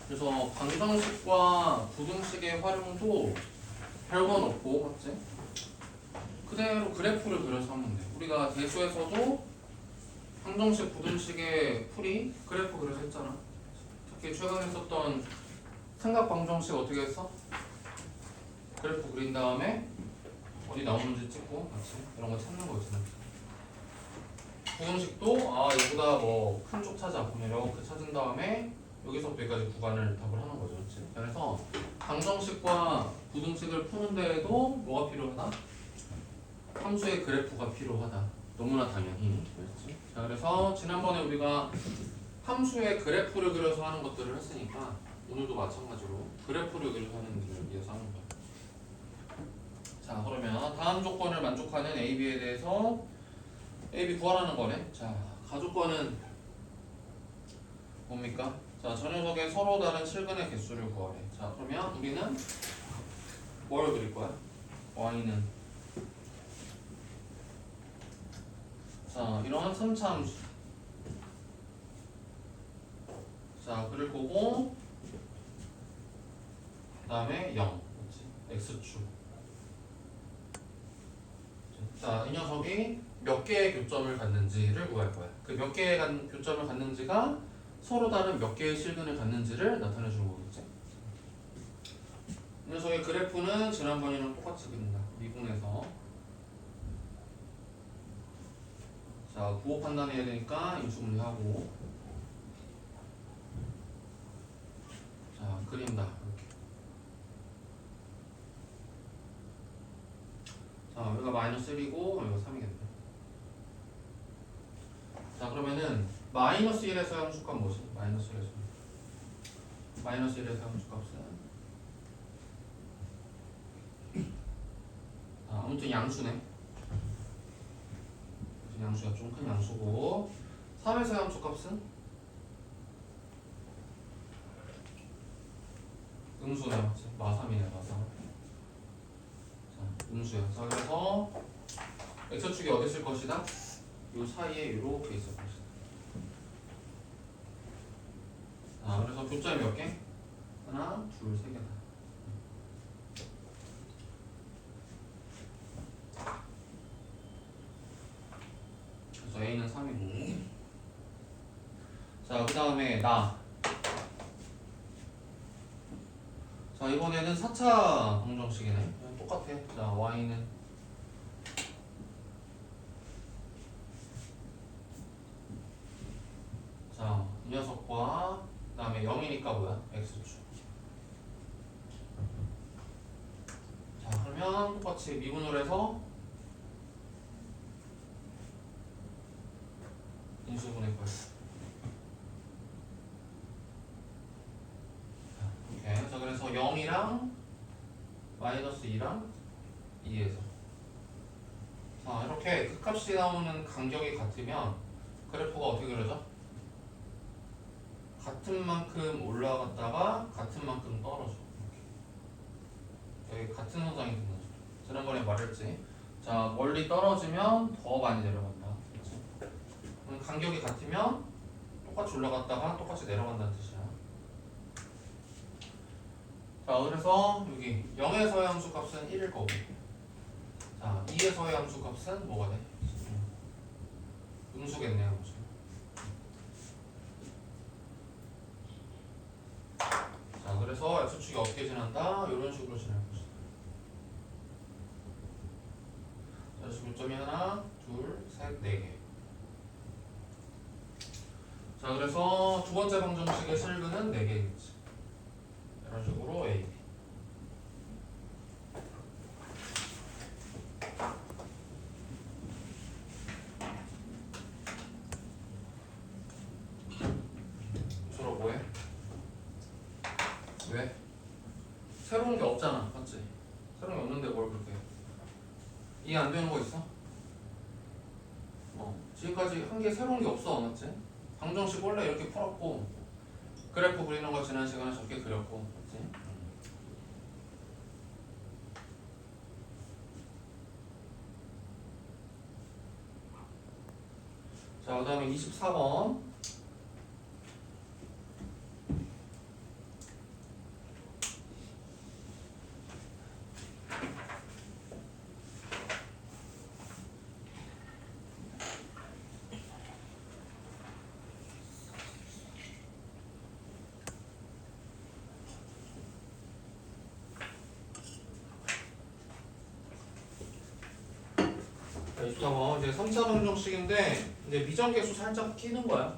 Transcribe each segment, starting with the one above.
그래서 방정식과 부등식의 활용도 별건 없고, 맞지? 그대로 그래프를 그려서 하면 돼. 우리가 대수에서도 방정식, 부등식의 풀이 그래프 그려서 했잖아. 특히 최근에 썼던 삼각 방정식 어떻게 했어? 그래프 그린 다음에 어디 나오는지 찍고, 맞지? 이런 거 찾는 거지. 부등식도 이거보다 뭐 큰 쪽 찾아. 그냥 이렇게 찾은 다음에 여기서부터 여기까지 구간을 답을 하는 거죠. 그렇지? 그래서 방정식과 부등식을 푸는 데에도 뭐가 필요하다? 함수의 그래프가 필요하다. 너무나 당연히. 그렇지? 자, 그래서 지난번에 우리가 함수의 그래프를 그려서 하는 것들을 했으니까 오늘도 마찬가지로 그래프를 그려서 하는 일을 위해서 하는 거야. 자, 그러면 다음 조건을 만족하는 AB에 대해서 AB 구하라는 거네. 자, 가족과는 뭡니까? 자, 저 녀석의 서로 다른 실근의 개수를 구하래. 자, 그러면 우리는 뭘 그릴 거야? y는 자, 이런 3차 함수. 자, 그릴 거고 그 다음에 0 그렇지? x축. 자, 이 녀석이 몇 개의 교점을 갖는지를 구할 거야. 그 몇 개의 교점을 갖는지가 서로 다른 몇 개의 실근을 갖는지를 나타내 주는 거겠지. 이 녀석의 그래프는 지난번이랑 똑같이 그린다. 미분해서. 자, 부호 판단해야 되니까 인수분해하고. 자, 그린다. 이렇게. 자, 여기가 마이너스 1이고 여기가 3이겠네. 자, 그러면은 마이너스 1에서 함수값 뭐지? 마이너스 1에서 함수값은 아무튼 양수네. 양수가 좀 큰 양수고 3에서 함수값은 음수네. 맞지? 마3이네 마3. 자, 음수야. 자, 그래서 x축이 어디 있을 것이다? 요 사이에 이렇게 있을 것이다. 자, 그래서 교점이 몇 개? 하나, 둘, 세 개다. 그래서 a는 3이고. 자, 그 다음에 나. 자, 이번에는 4차 방정식이네. 똑같아. 자, y는 자, 이 녀석과 그 다음에 0이니까 뭐야? x축. 자, 그러면 똑같이 미분을 해서 인수분해 거야. 이렇게. 자, 그래서 0이랑 마이너스 2랑 2에서 자, 이렇게 극값이 나오는 간격이 같으면 그래프가 어떻게 그려져? 같은 만큼 올라갔다가 같은 만큼 떨어져. 이렇게. 여기 같은 현상이 되는 거죠. 지난번에 말했지. 자, 멀리 떨어지면 더 많이 내려간다. 그렇지? 그럼 간격이 같으면 똑같이 올라갔다가 똑같이 내려간다는 뜻이야. 자, 그래서 여기 0에서의 함수 값은 1일 거고, 자, 2에서의 함수 값은 뭐가 돼? 음수겠네, 함수. 자, 그래서 x축이 어떻게 지난다? 이런 식으로 지날 것이다. 자, 그래서 교점이 하나, 둘, 셋, 네 개. 자, 그래서 두 번째 방정식의 실근은 4개겠지. 이런 식으로 A, B. 주로 뭐해? 왜? 새로운 게 없잖아, 맞지? 새로운 게 없는데 뭘 그렇게 해? 이해 안 되는 거 있어? 지금까지 한 게 새로운 게 없어, 맞지? 방정식 원래 이렇게 풀었고 그래프 그리는 거 지난 시간에 저렇게 그렸고, 맞지? 자, 그 다음에 24번. 24번 이제 3차 방정식인데 이제 미정계수 살짝 끼는 거야.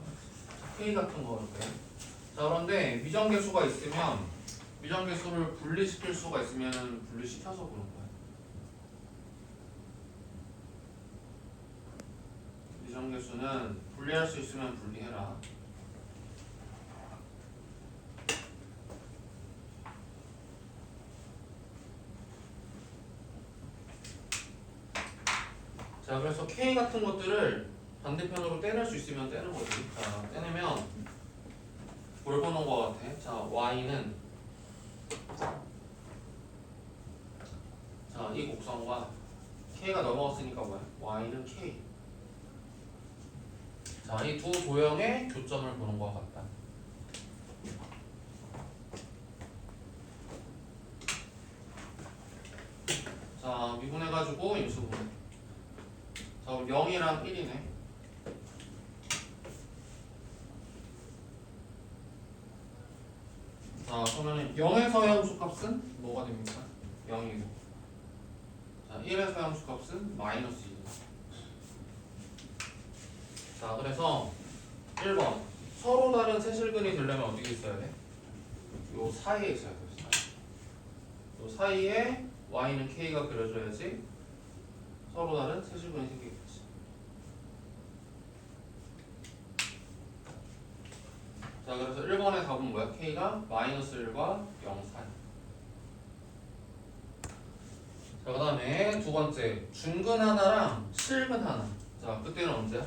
K 같은 거 이렇게. 자 그런데 미정계수가 있으면 미정계수를 분리시킬 수가 있으면 분리시켜서 보는 거야. 미정계수는 분리할 수 있으면 분리해라. 자 그래서 K 같은 것들을 반대편으로 떼낼 수 있으면 떼는 거지. 자 떼내면 뭘 보는 거 같아? 자 Y는 자 이 곡선과 K가 넘어갔으니까 뭐야? Y는 K. 자 이 두 도형의 교점을 보는 거 같다. 자 미분해가지고 인수분해. 자, 0이랑 1이네. 자, 그러면 0에서 함수값은 뭐가 됩니까? 0이고. 자, 1에서 함수값은 마이너스 2. 자, 그래서 1번. 서로 다른 세실근이 되려면 어디에 있어야 돼? 요 사이에 있어야 돼. 요 사이에 y는 k가 그려져야지 서로 다른 세실근이 생기겠지. 자 그래서 1번의 답은 뭐야? k가 마이너스 1과 0 사이. 자 그 다음에 두 번째 중근 하나랑 실근 하나. 자 그때는 언제야?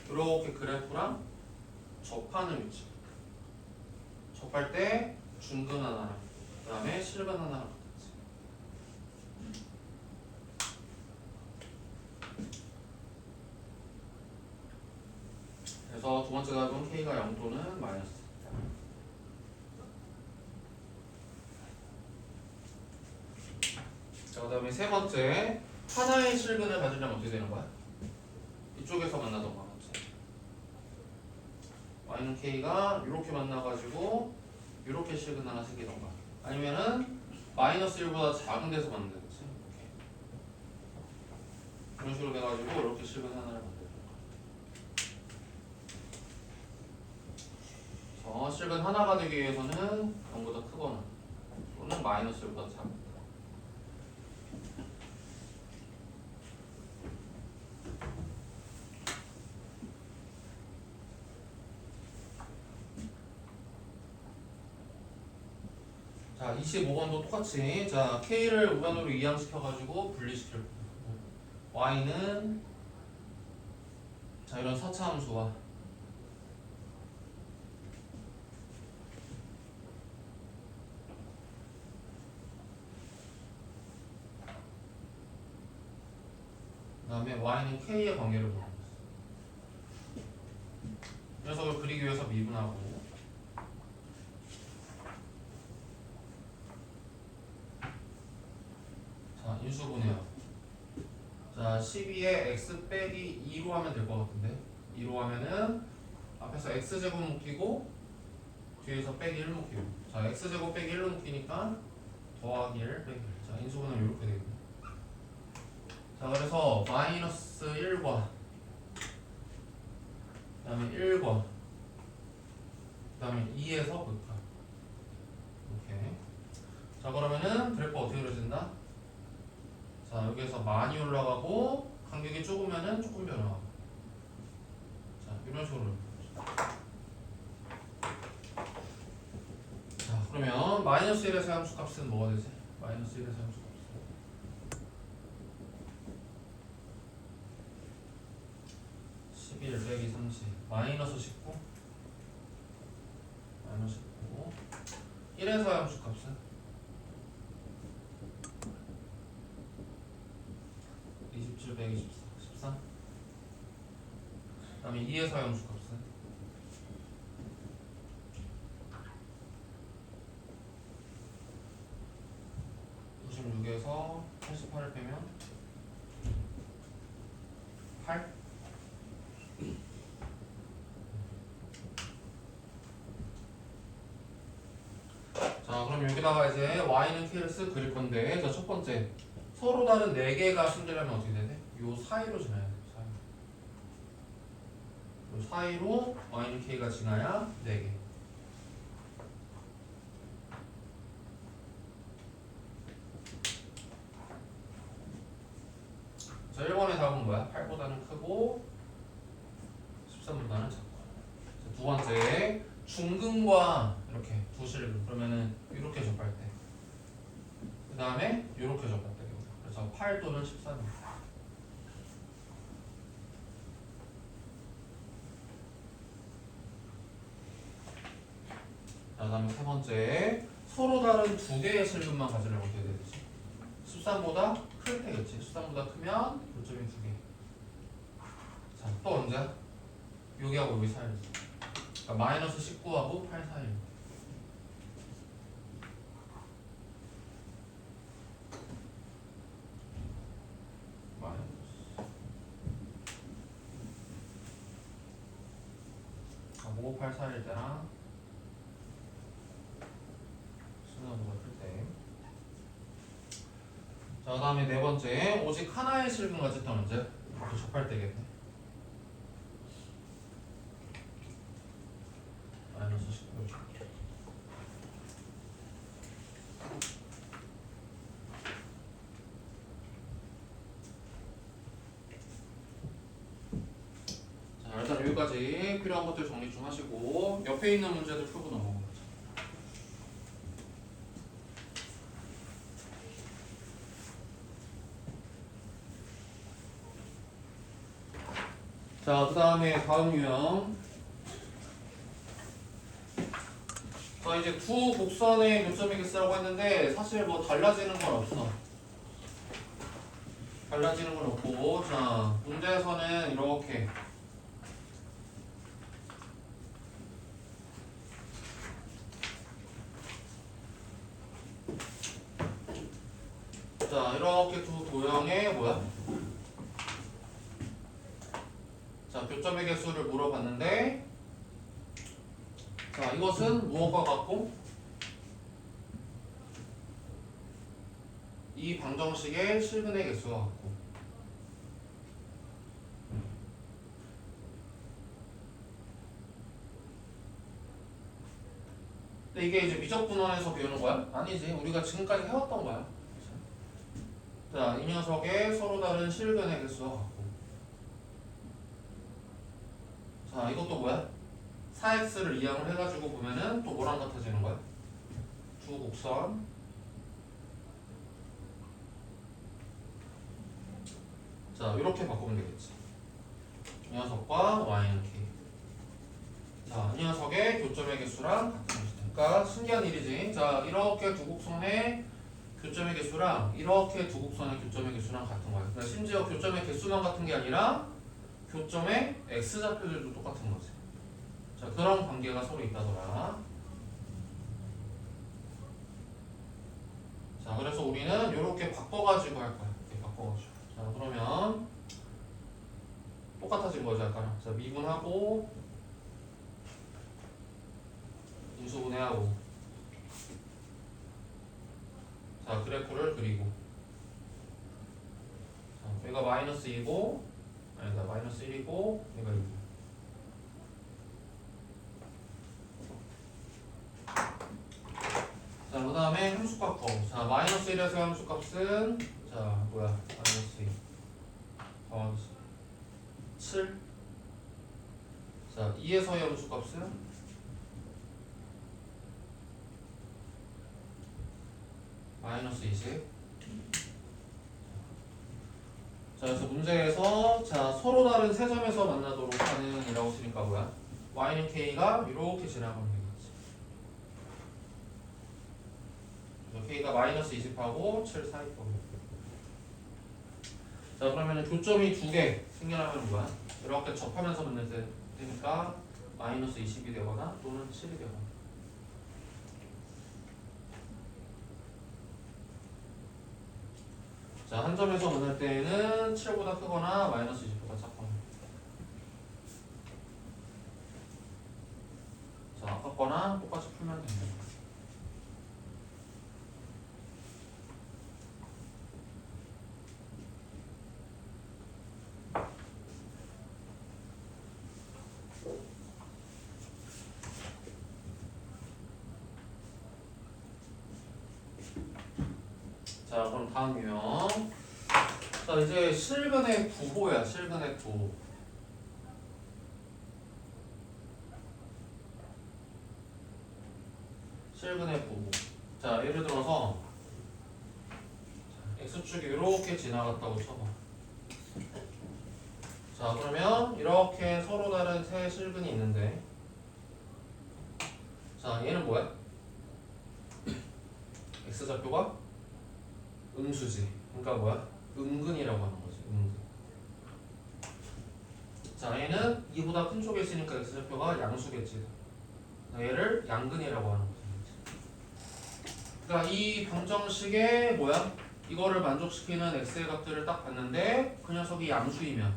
이렇게 그래프랑 접하는 위치. 접할 때 중근 하나랑 그 다음에 실근 하나랑 같았지. 그래서 두 번째 답은 k가 0 또는 마이너스. 자, 그 다음에 세 번째 하나의 실근을 가지려면 어떻게 되는 거야? 이쪽에서 만나던 거 맞지? y는 k가 이렇게 만나가지고 이렇게 실근 하나 생기던가 아니면은 마이너스 1보다 작은 데서 만들겠지. 이렇게 이런 식으로 돼가지고 이렇게 실근 하나를 만들던가. 실근 하나가 되기 위해서는 0보다 크거나 또는 마이너스 1보다 작다. 자 25번도 똑같이 자 K를 우변으로 이항시켜가지고 분리시킬 Y는 자 이런 4차 함수와 그 다음에 Y는 K의 관계를 보는 거죠. 녀석을 그리기 위해서 미분하고 자 인수분해요. 자 12에 x 빼기 2로 하면 될 것 같은데 2로 하면은 앞에서 x제곱 묶이고 뒤에서 빼기 1 묶이고 자 x제곱 빼기 1로 묶이니까 더하기 1 빼기 1. 자 인수분해는 이렇게 되겠네. 자 그래서 마이너스 1과 그 다음에 1과 그 다음에 2에서 극하 이렇게. 자 그러면은 그래프 어떻게 그려진다? 자 여기에서 많이 올라가고 간격이 좁으면은 조금 변화하고 자 이런 식으로. 자 그러면 마이너스 1에서 함수값은 뭐가 되지? 마이너스 1에서 함수값 11 빼기 30 마이너스 19 마이너스 19 1에서 함수값은 27 빼기 14 그 다음에 2에서 함수값은 96에서 88을 빼면 8. 자 그럼 여기다가 이제 y는 k를 쓱 그릴 건데 자 첫 번째 서로 다른 4개가 생기려면 어떻게 돼야 돼? 요 사이로 지나야 돼. 요 사이로 y는 k가 지나야 4개. 자, 1번의 답은 뭐야? 8보다는 크고 13보다는 작고. 자, 두 번째, 중근과 이렇게 두 실근. 그러면은 이렇게 접할 때. 그 다음에 이렇게 접할 때. 그래서 8 또는 13입니다. 자, 그 다음에 세 번째, 서로 다른 두 개의 실근만 가지려면 어떻게 해야 되지? 13보다 클 때겠지. 13보다 크면 교점이 두 개. 자, 또 언제야? 여기하고 여기 사이였어. 그러니까 마이너스 19하고 8 사이. 마이너스. 5, 8 사이일 때랑 수능보다 클 때. 자, 그 다음에 네 번째, 오직 하나의 실근 가질 때는 언제? 이렇게 접할 때겠네. 마이너스 19. 자, 일단 여기까지 필요한 것들 정리 좀 하시고 옆에 있는 문제들 풀고 넘어가자. 자, 그 다음에 다음 유형. 자, 이제 두 곡선의 교점의 개수라고 했는데 사실 뭐 달라지는 건 없어. 달라지는 건 없고, 자, 문제에서는 이렇게 자, 이렇게 두 도형의 뭐야? 자, 교점의 개수를 물어봤는데, 자, 이것은 무엇과 같고? 이 방정식의 실근의 개수와 같고. 근데 이게 이제 미적분원에서 배우는 거야? 아니지. 우리가 지금까지 해왔던 거야. 자, 이 녀석의 서로 다른 실근의 개수와 같고. 자, 이것도 뭐야? 4x를 이항을 해가지고 보면은 또 뭐랑 같아지는 거야? 두 곡선. 자, 이렇게 바꾸면 되겠지. 이 녀석과 y는 k. 자, 이 녀석의 교점의 개수랑 같은 것이다. 그러니까 신기한 일이지. 자, 이렇게 두 곡선의 교점의 개수랑 이렇게 두 곡선의 교점의 개수랑 같은 거야. 그러니까 심지어 교점의 개수만 같은 게 아니라 교점의 x좌표들도 똑같은 거지. 자, 그런 관계가 서로 있다더라. 자, 그래서 우리는 이렇게 바꿔가지고 할 거야. 이렇게 바꿔가지고. 자, 그러면 똑같아진 거지 아까랑. 자, 미분하고 인수분해하고. 자, 그래프를 그리고. 자, 얘가 마이너스 2고, 아니다, 마이너스 1이고, 얘가 2고. 자, 그 다음에 함수값 거. 자, 마이너스 1에서 함수값은, 자, 뭐야, 마이너스 2. 더하기 7. 자, 2에서의 함수값은 마이너스 20. 자, 그래서 문제에서 자, 서로 다른 세 점에서 만나도록 하는 이라고 쓰니까 뭐야? y는 k가 이렇게 지나가면 되겠지. 그래서 k가 마이너스 20하고 7 사이 거고. 자, 그러면 교점이 두 개 생겨나면 뭐야? 이렇게 접하면서 만날 때니까 마이너스 20이 되거나 또는 7이 되거나. 자, 한 점에서 만날 때에는 7보다 크거나 마이너스 20보다 작거나. 자, 아까 거나 똑같이 풀면 됩니다. 자, 그럼 다음 유형. 자, 이제 실근의 부호야. 실근의 부호. 실근의 부호. 자, 예를 들어서 x축이 이렇게 지나갔다고 쳐봐. 자, 그러면 이렇게 서로 다른 세 실근이 있는데, 자, 얘는 뭐야? x좌표가 음수지. 그러니까 뭐야? 음근이라고 하는 거지. 음근. 자, 얘는 이보다 큰 쪽에 있으니까 x좌표가 양수겠지. 얘를 양근이라고 하는 거지. 그러니까 이 방정식에 뭐야? 이거를 만족시키는 x의 값들을 딱 봤는데 그 녀석이 양수이면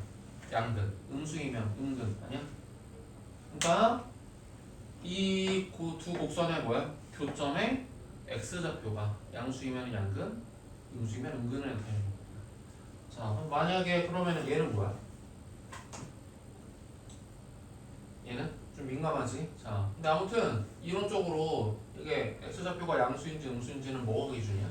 양근, 음수이면 음근 아니야? 그러니까 이 두 곡선의 뭐야? 교점에 x좌표가 양수이면 양근, 음수이면 음근을 나타내는 거야. 자, 그럼 만약에 그러면은 얘는 뭐야? 얘는 좀 민감하지? 자, 근데 아무튼 이론적으로 이게 x좌표가 양수인지 음수인지는 뭐가 기준이야?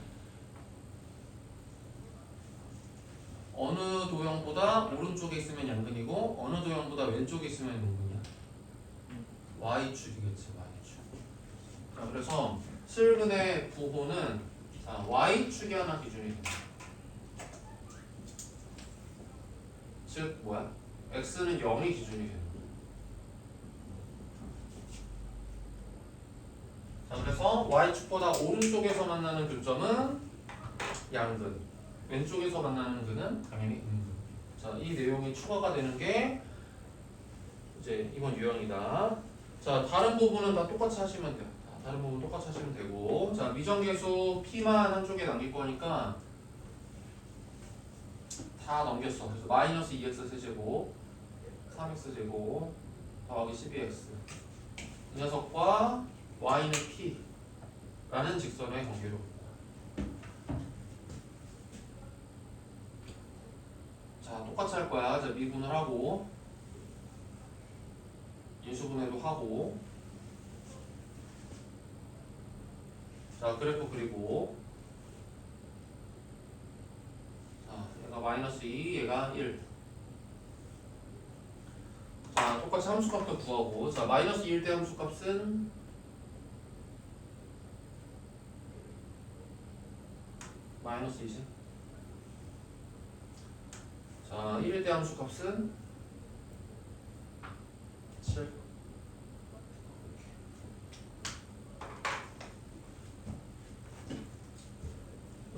어느 도형보다 오른쪽에 있으면 양근이고 어느 도형보다 왼쪽에 있으면 음근이야? y축이겠지, y축. 자, 그래서 실근의 부호는 자, y축이 하나 기준이 된다. 즉 뭐야? x는 0이 기준이 되는 거야. 자, 그래서 y축보다 오른쪽에서 만나는 교점은 양근, 왼쪽에서 만나는 근은 당연히 음근. 자, 이 내용이 추가가 되는 게 이제 이번 유형이다. 자, 다른 부분은 다 똑같이 하시면 돼요. 다른 부분 똑같이 하시면 되고, 자, 미정계수 p만 한쪽에 남길 거니까 다 넘겼어. 그래서 마이너스 2x 세제곱 3x 제곱 더하기 12x 이 녀석과 y는 p 라는 직선의 관계로. 자, 똑같이 할 거야. 자, 미분을 하고 인수분해도 하고, 자, 그래프 그리고, 자, 얘가 마이너스 2, 얘가 1. 자, 똑같이 함수값도 구하고, 자, 마이너스 1 대 함수값은 마이너스 20. 자, 1 대 함수값은 7.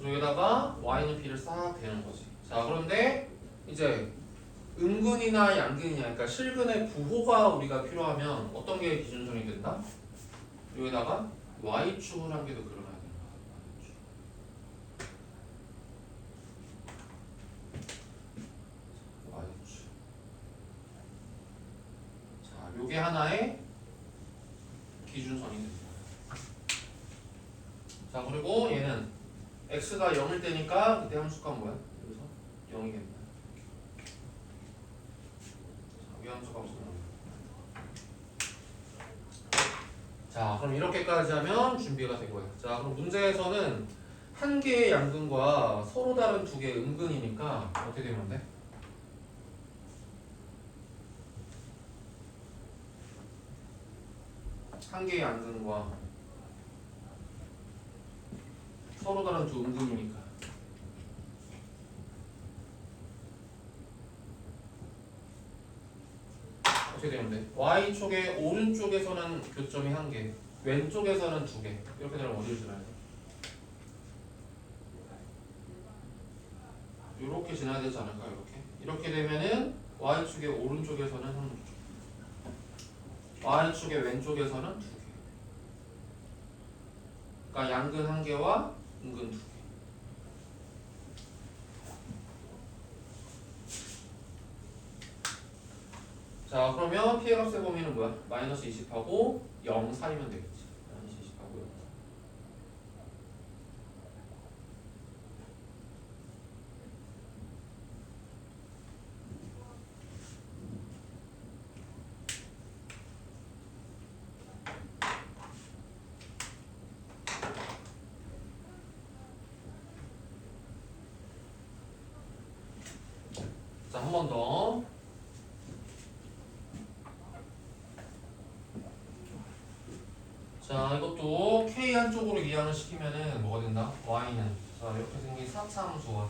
여기다가 y는 p를 싹 대는 거지. 자, 그런데 이제 음근이나 양근이냐, 그러니까 실근의 부호가 우리가 필요하면 어떤 게 기준점이 된다? 여기다가 y축을 한 개 더 그려놔야 된다. y축. 자, 요게 하나의 기준선이 됩니다. 자, 그리고 얘는 x가 0일 때니까 그때 함수값 뭐야? 그래서 0이겠네. 위함수가 없으면. 자, 그럼 이렇게까지 하면 준비가 된 거예요. 자, 그럼 문제에서는 한 개의 양근과 서로 다른 두 개의 음근이니까 어떻게 되면 돼? 한 개의 양근과 서로 다른 두 음근이니까 어떻게 되면 돼? y축의 오른쪽에서는 교점이 한 개, 왼쪽에서는 두 개. 이렇게 되면 어디를 지나야 돼? 이렇게 지나야 되지 않을까? 이렇게 되면은 y축의 오른쪽에서는 한 개, y축의 왼쪽에서는 두 개. 그러니까 양근 한 개와 음근 두 개. 자, 그러면 피해 값의 범위는 뭐야? 마이너스 20하고 0 사이면 되겠지. 마이너스 20하고 0. 번 더. 자, 이것도 K 한쪽으로 이항을 시키면은 뭐가 된다? Y는. 자, 이렇게 생긴 4차 함수와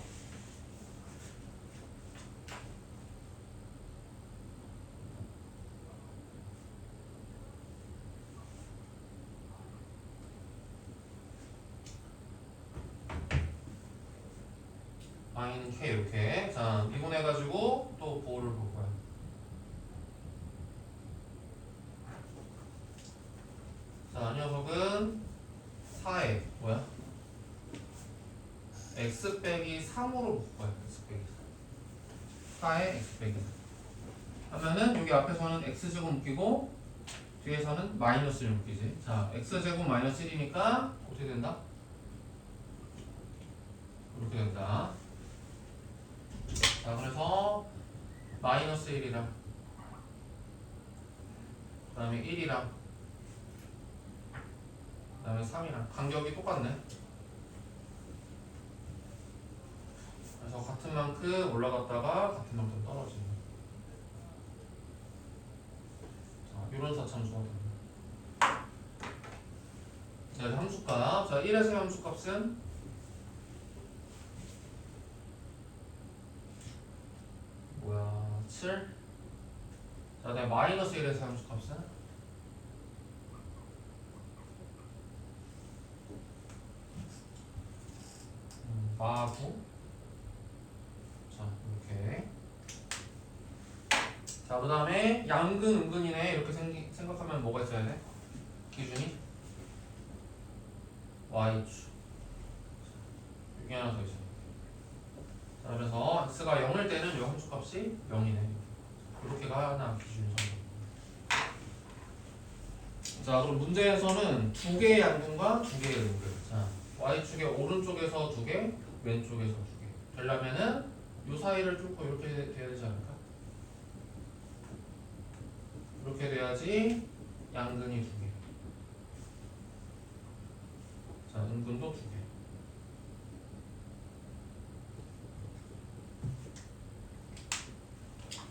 Y는 K 이렇게. 자, 미분해가지고 또 보호를 볼 거야. 자, 이 녀석은 4에 뭐야? x 빼기 3으로 볼 거야. x 빼기 3. 4에 x 빼기 3. 하면은 여기 앞에서는 x제곱 묶이고 뒤에서는 마이너스 1 묶이지. 자, x제곱 마이너스 1이니까 어떻게 된다? 이렇게 된다. 자, 그래서 마이너스 1이랑 그 다음에 1이랑 그 다음에 3이랑 간격이 똑같네. 그래서 같은 만큼 올라갔다가 같은 만큼 떨어지는. 자, 이런 사참수가 됩니다. 자, 이제 함수값. 자, 1에서의 함수값은 뭐야? 7. 자, 그다음에 마이너스 1에서의 함수값은 마구. 자, 이렇게. 자, 그 다음에 양근, 음근이네. 이렇게 생각하면 뭐가 있어야 돼? 기준이? y축. 여기 하나 더 있어요. 자, 그래서 x가 0일 때는 이 함수값이 0이네. 이렇게가 하나 기준이 정도. 자, 그럼 문제에서는 두 개의 양근과 두 개의 음근. 자, y축의 오른쪽에서 두 개, 왼쪽에서 두 개. 되려면은 이 사이를 뚫고 이렇게 돼야 되지 않을까? 이렇게 돼야지 양근이 두 개. 자, 음근도 두 개.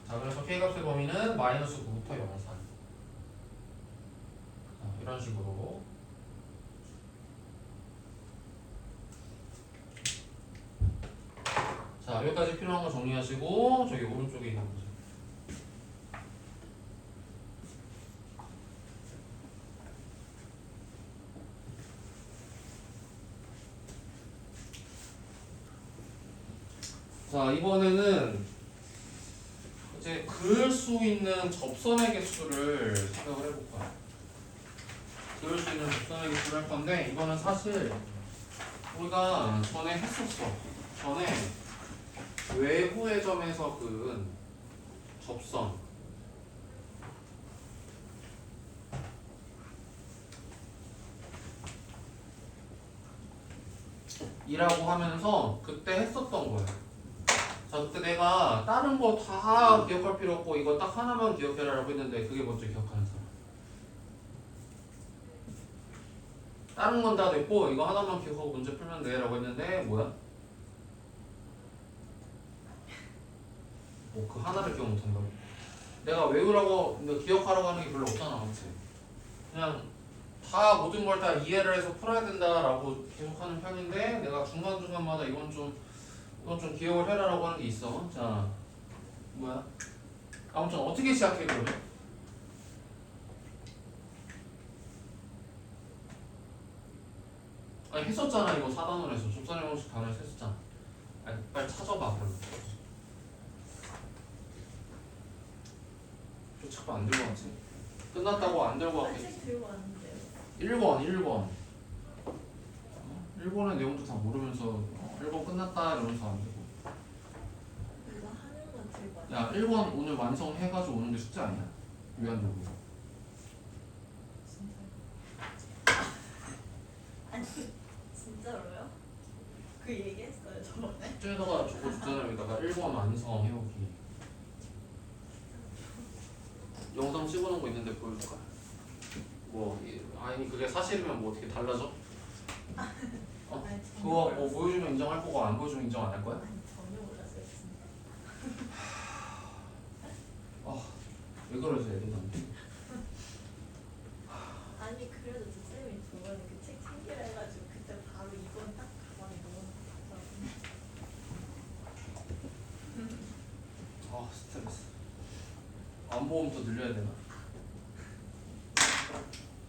자, 그래서 K값의 범위는 마이너스 9부터 0, 4. 자, 이런 식으로. 자, 여기까지 필요한 거 정리하시고 저기 오른쪽에 있는 거죠. 자, 이번에는 이제 그을 수 있는 접선의 개수를 생각을 해볼 거야. 그을 수 있는 접선의 개수를 할 건데 이거는 사실 우리가 전에 했었어. 전에 외부의 점에서 그은 접선 이라고 하면서 그때 했었던 거야. 자, 그때 내가 다른 거 다 기억할 필요 없고 이거 딱 하나만 기억해라라고 했는데 그게 먼저 기억하는 사람. 다른 건 다 됐고 이거 하나만 기억하고 문제 풀면 돼 라고 했는데 뭐야? 뭐 그 하나를 기억 못한다고? 내가 외우라고 기억하라고 하는 게 별로 없잖아, 맞지? 그냥 다 모든 걸 다 이해를 해서 풀어야 된다라고 계속하는 편인데 내가 중간중간마다 이건 좀 기억을 해라라고 하는 게 있어. 자, 뭐야? 아무튼 어떻게 시작해 그러면? 아니 했었잖아. 이거 4단원에서 접선의 공식 단원에서 했었잖아. 아니 빨리 찾아봐 그러면. 저 자꾸 안 들고 왔지? 끝났다고 안 들고 왔겠지? 아직 들고 왔는데요. 1번 1번의 내용도 다 모르면서 1번 끝났다 이러면서 안 되고. 이거 하는 건 들고 왔는데. 야 1번 오늘 완성해가지고 오는 게 숙제 아니야? 위안 들고. 진짜요? 아니 진짜로요? 그 얘기했어요 저번에? 숙제에다가 적어줬잖아요. 여기다가 1번 완성 해오기. 영상 찍어놓은 거 있는데 보여줄까? 아니 그게 사실이면 뭐 어떻게 달라져? 어? 아니, 전혀 그거 뭐 몰랐어요. 보여주면 인정할 거고 안 보여주면 인정 안 할 거야? 아니 전혀 몰랐어요 진짜. 왜 그러지 애들한테? 아니 그래도 쌤이 저번에 그 책 챙기라 해가지고 그때 바로 이건 딱 가방에 넣어놨어. 아 스트레스. 안보험 더 늘려야 되나?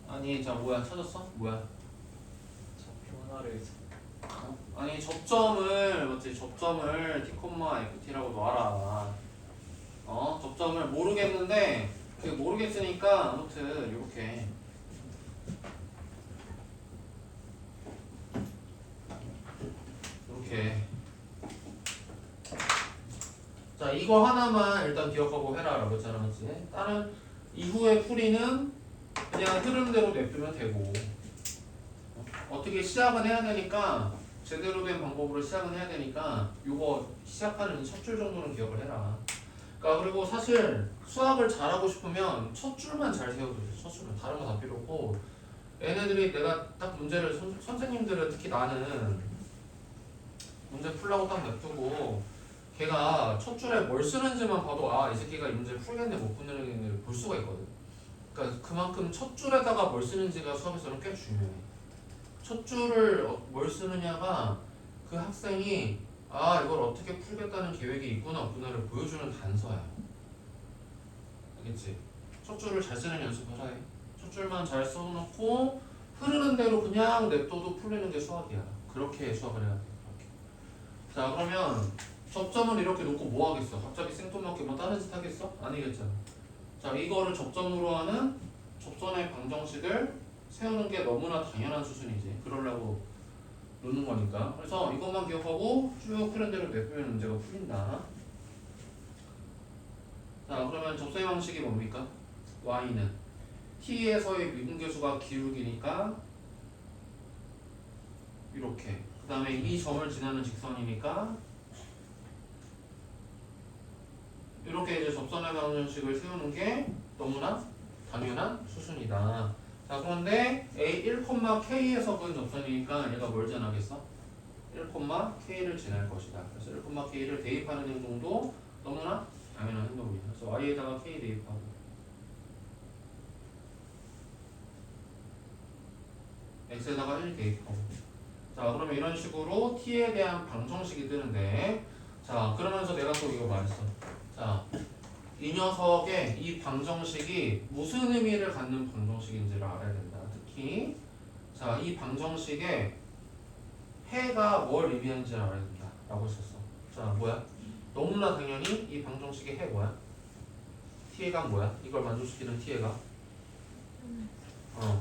아니 자 뭐야 찾았어? 뭐야? 좌표 하나를 아니 접점을 맞지? 접점을 t, ft라고 놔라. 접점을 모르겠는데 그 모르겠으니까 아무튼 이렇게 자 이거 하나만 일단 기억하고 해라라고 했잖아, 맞지? 다른 이후의 풀이는 그냥 흐르는 대로 냅두면 되고 어떻게 시작은 해야 되니까 제대로 된 방법으로 시작은 해야 되니까 이거 시작하는 첫 줄 정도는 기억을 해라. 그러니까 그리고 사실 수학을 잘하고 싶으면 첫 줄만 잘 세워도 돼. 첫 줄만 다른 거 다 필요 없고 얘네들이 내가 딱 문제를 선생님들은 특히 나는 문제 풀라고 딱 냅두고 걔가 첫 줄에 뭘 쓰는지만 봐도 아 이 새끼가 이 문제 풀겠네 못 푸는 볼 수가 있거든. 그러니까 그만큼 첫 줄에다가 뭘 쓰는지가 수학에서는 꽤 중요해. 첫 줄을 뭘 쓰느냐가 그 학생이 아 이걸 어떻게 풀겠다는 계획이 있구나 없구나를 보여주는 단서야. 알겠지? 첫 줄을 잘 쓰는 연습을 해. 첫 줄만 잘 써놓고 흐르는 대로 그냥 냅둬도 풀리는 게 수학이야. 그렇게 수학을 해야 돼. 그렇게. 자 그러면 접점을 이렇게 놓고 뭐 하겠어? 갑자기 생뚱맞게 뭐 다른 짓 하겠어? 아니겠잖아. 자 이거를 접점으로 하는 접선의 방정식을 세우는 게 너무나 당연한 수준이지. 그러려고 놓는 거니까. 그래서 이것만 기억하고 쭉 흐른 대로 내보면 문제가 풀린다. 자 그러면 접선의 방식이 뭡니까? y는 t에서의 미분계수가 기울기니까 이렇게. 그 다음에 이 점을 지나는 직선이니까 이렇게 이제 접선의 방정식을 세우는 게 너무나 당연한 수순이다. 자 그런데 A 1,K에서 본 접선이니까 얘가 뭘 지나겠어? 1,K를 지날 것이다. 그래서 1,K를 대입하는 행동도 너무나 당연한 행동이야. 그래서 Y에다가 K 대입하고 X에다가 1 대입하고 자 그러면 이런 식으로 T에 대한 방정식이 뜨는데 자 그러면서 내가 또 이거 말했어. 자 이 녀석의 이 방정식이 무슨 의미를 갖는 방정식인지를 알아야 된다. 특히 자 이 방정식에 해가 뭘 의미하는지를 알아야 된다 라고 했었어. 자 뭐야? 너무나 당연히 이 방정식의 해 뭐야? t가 뭐야? 이걸 만족시키는 t가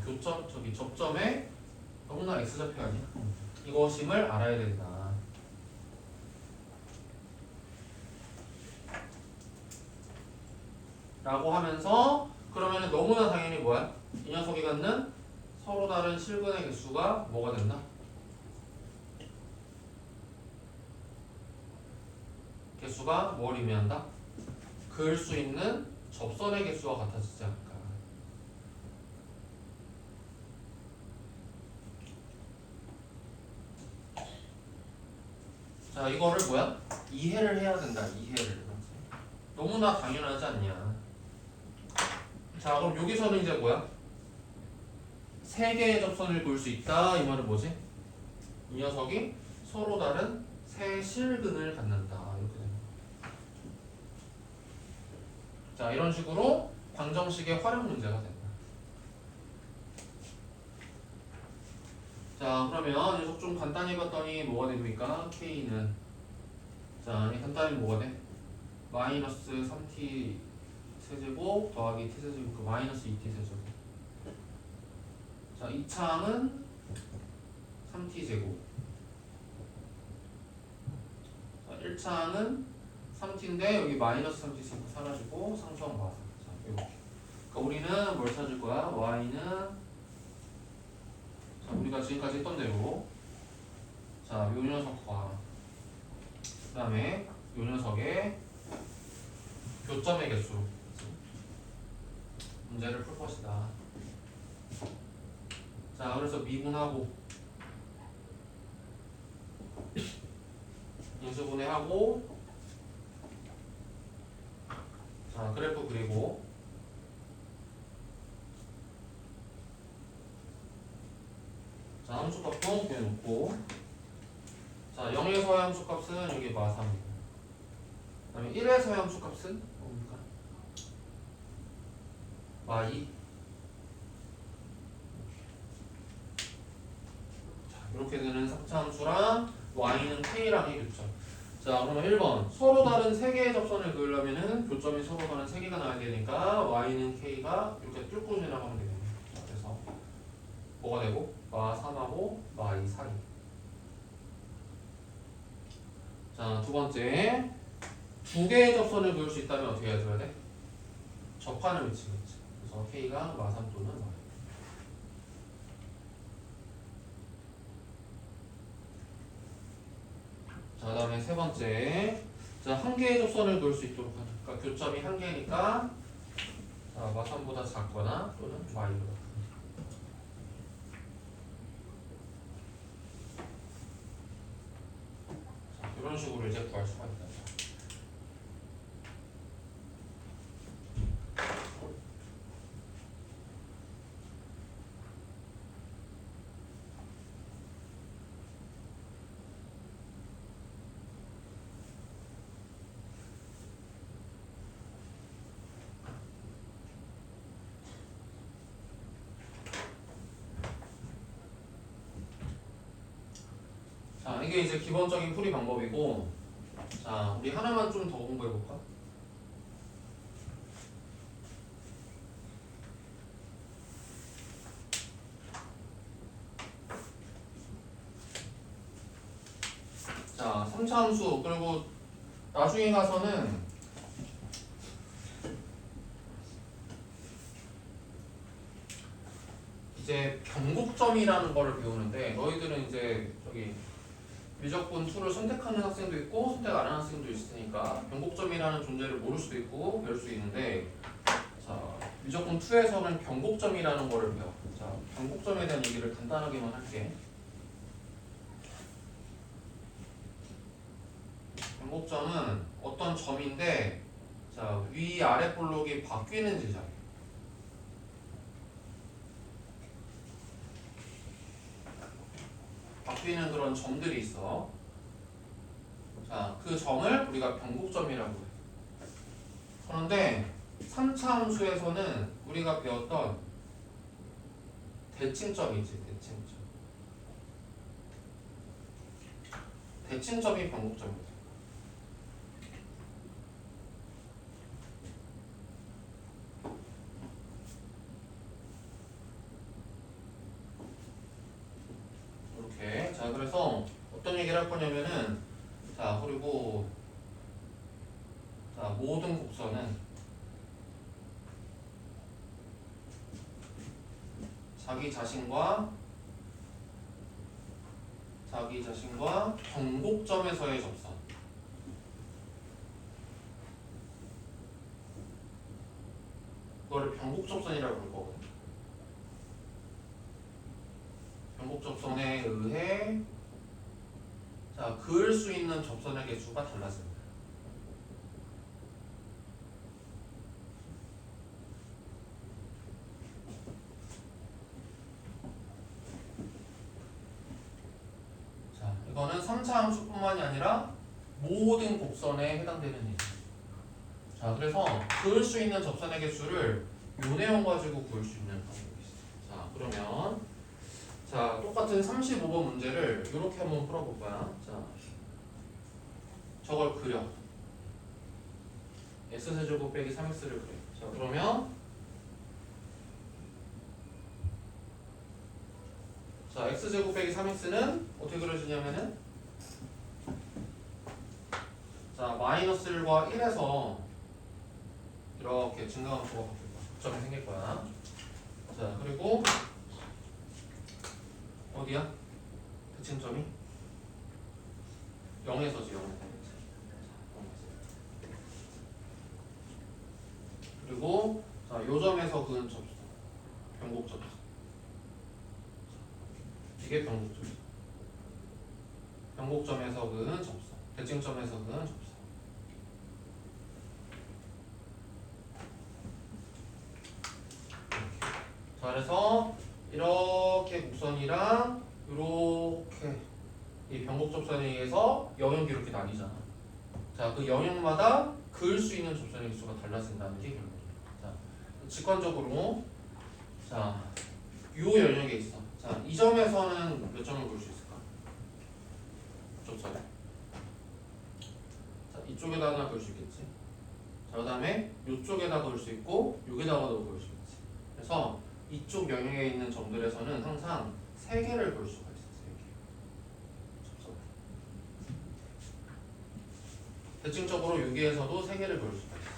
교점 저기 접점에 너무나 x좌표 아니야? 이것임을 알아야 된다. 라고 하면서 그러면 너무나 당연히 뭐야? 이 녀석이 갖는 서로 다른 실근의 개수가 뭐가 된다? 개수가 뭘 의미한다? 그을 수 있는 접선의 개수와 같아지지 않을까. 자 이거를 뭐야? 이해를 해야 된다. 이해를. 너무나 당연하지 않냐. 자 그럼 여기서는 이제 뭐야? 세 개의 접선을 그을 수 있다. 이 말은 뭐지? 이 녀석이 서로 다른 세 실근을 갖는다. 이렇게 됩니다. 자 이런 식으로 방정식의 활용 문제가 된다. 자 그러면 녀석 좀 간단히 봤더니 뭐가 됩니까? K는 자 간단히 뭐가 돼? 마이너스 3t 세제곱 더하기 t 세제곱 그 마이너스 2t 세제곱. 자 2차항은 3t 제곱. 자 1차항은 3t인데 여기 마이너스 3t 제곱 사라지고 상수항 마사. 자 이렇게. 그러니까 우리는 뭘 찾을 거야? y는 자 우리가 지금까지 했던 대로 자 요 녀석과 그 다음에 요 녀석의 교점의 개수로 문제를 풀 것이다. 자 그래서 미분하고 인수분해하고 자 그래프 그리고 자, 함수값도 구해놓고. 자, 0에서의 함수값은 여기 마3. 그 다음에 1에서의 함수값은 뭡니까? 마2. 자, 이렇게 되는 3차 함수랑 y는 k랑의 교점. 자, 그러면 1번. 서로 다른 3개의 접선을 그으려면은 교점이 서로 다른 3개가 나와야 되니까 y는 k가 이렇게 뚫고 지나가면 되겠네요. 자, 그래서 뭐가 되고? 마3하고 마2 사이. 자, 두 번째. 2개의 접선을 그을 수 있다면 어떻게 해줘야 돼? 접하는 위치겠지. 그래서 k가 마3 또는 마2. 자, 그 다음에 세 번째. 자, 한 개의 접선을 그을 수 있도록 하자. 그러니까 교점이 한 개니까 자, 마3보다 작거나 또는 y보다 큰. 자, 이런 식으로 이제 구할 수가 있다. 자, 이게 이제 기본적인 풀이 방법이고, 자, 우리 하나만 좀 더 공부해볼까? 자, 3차 함수, 그리고 나중에 가서는 이제 변곡점이라는 거를 배우는데, 너희들은 이제 저기 미적분 2를 선택하는 학생도 있고 선택 안 하는 학생도 있으니까 변곡점이라는 존재를 모를 수도 있고 배울 수 있는데, 자, 미적분 2에서는 변곡점이라는 거를 배워. 자, 변곡점에 대한 얘기를 간단하게만 할게. 변곡점은 어떤 점인데, 자, 위 아래 볼록이 바뀌는 지점. 바뀌는 그런 점들이 있어. 자, 그 점을 우리가 변곡점이라고 해. 그런데 3차 함수에서는 우리가 배웠던 대칭점이지, 대칭점. 대칭점이 변곡점이다. 이렇게. 자, 그래서 어떤 얘기를 할 거냐면은, 자, 그리고 자, 모든 곡선은 자기 자신과 변곡점에서의 접선. 그거를 변곡접선이라고 부를 거거든. 변곡접선에 의해 자, 그을 수 있는 접선의 개수가 달라집니다. 자, 이거는 3차 함수뿐만이 아니라 모든 곡선에 해당되는 얘기입니다. 자, 그래서 그을 수 있는 접선의 개수를 요 내용 가지고 구할 수 있는 방법이 있어요. 자, 그러면 자, 똑같은 35번 문제를 이렇게 한번 풀어볼 거야. 자, 저걸 그려. x세제곱 빼기 3x를 그려. 자, 그러면 자, x제곱 빼기 3x는 어떻게 그려지냐면은, 자, 마이너스 1과 1에서 이렇게 증가함수가 바뀔 거야. 점이 생길 거야. 자, 그리고 어디야? 대칭점이 0에서지, 0에서. 그리고 자, 요 점에서 그은 접선, 변곡접선. 이게 변곡점이죠. 변곡점에서 그은 접선, 대칭점에서 그은 접선. 자, 그래서 이렇게 곡선이랑 이렇게 이 변곡 접선에 의해서 영역이 이렇게 나뉘잖아. 자, 그 영역마다 그을 수 있는 접선의 개수가 달라진다는 게 결론이야. 자, 직관적으로 자, 요 영역에 있어. 자, 이 점에서는 몇 점을 볼 수 있을까? 접선에. 자, 이쪽에다 하나 그을 수 있겠지. 자, 그 다음에 이쪽에다 그을 수 있고 여기다가도 그을 수 있지. 그래서 이쪽 영역에 있는 점들에서는 항상 3개를 볼 수가 있어. 3개. 접선. 대칭적으로 여기에서도 3개를 볼 수가 있어.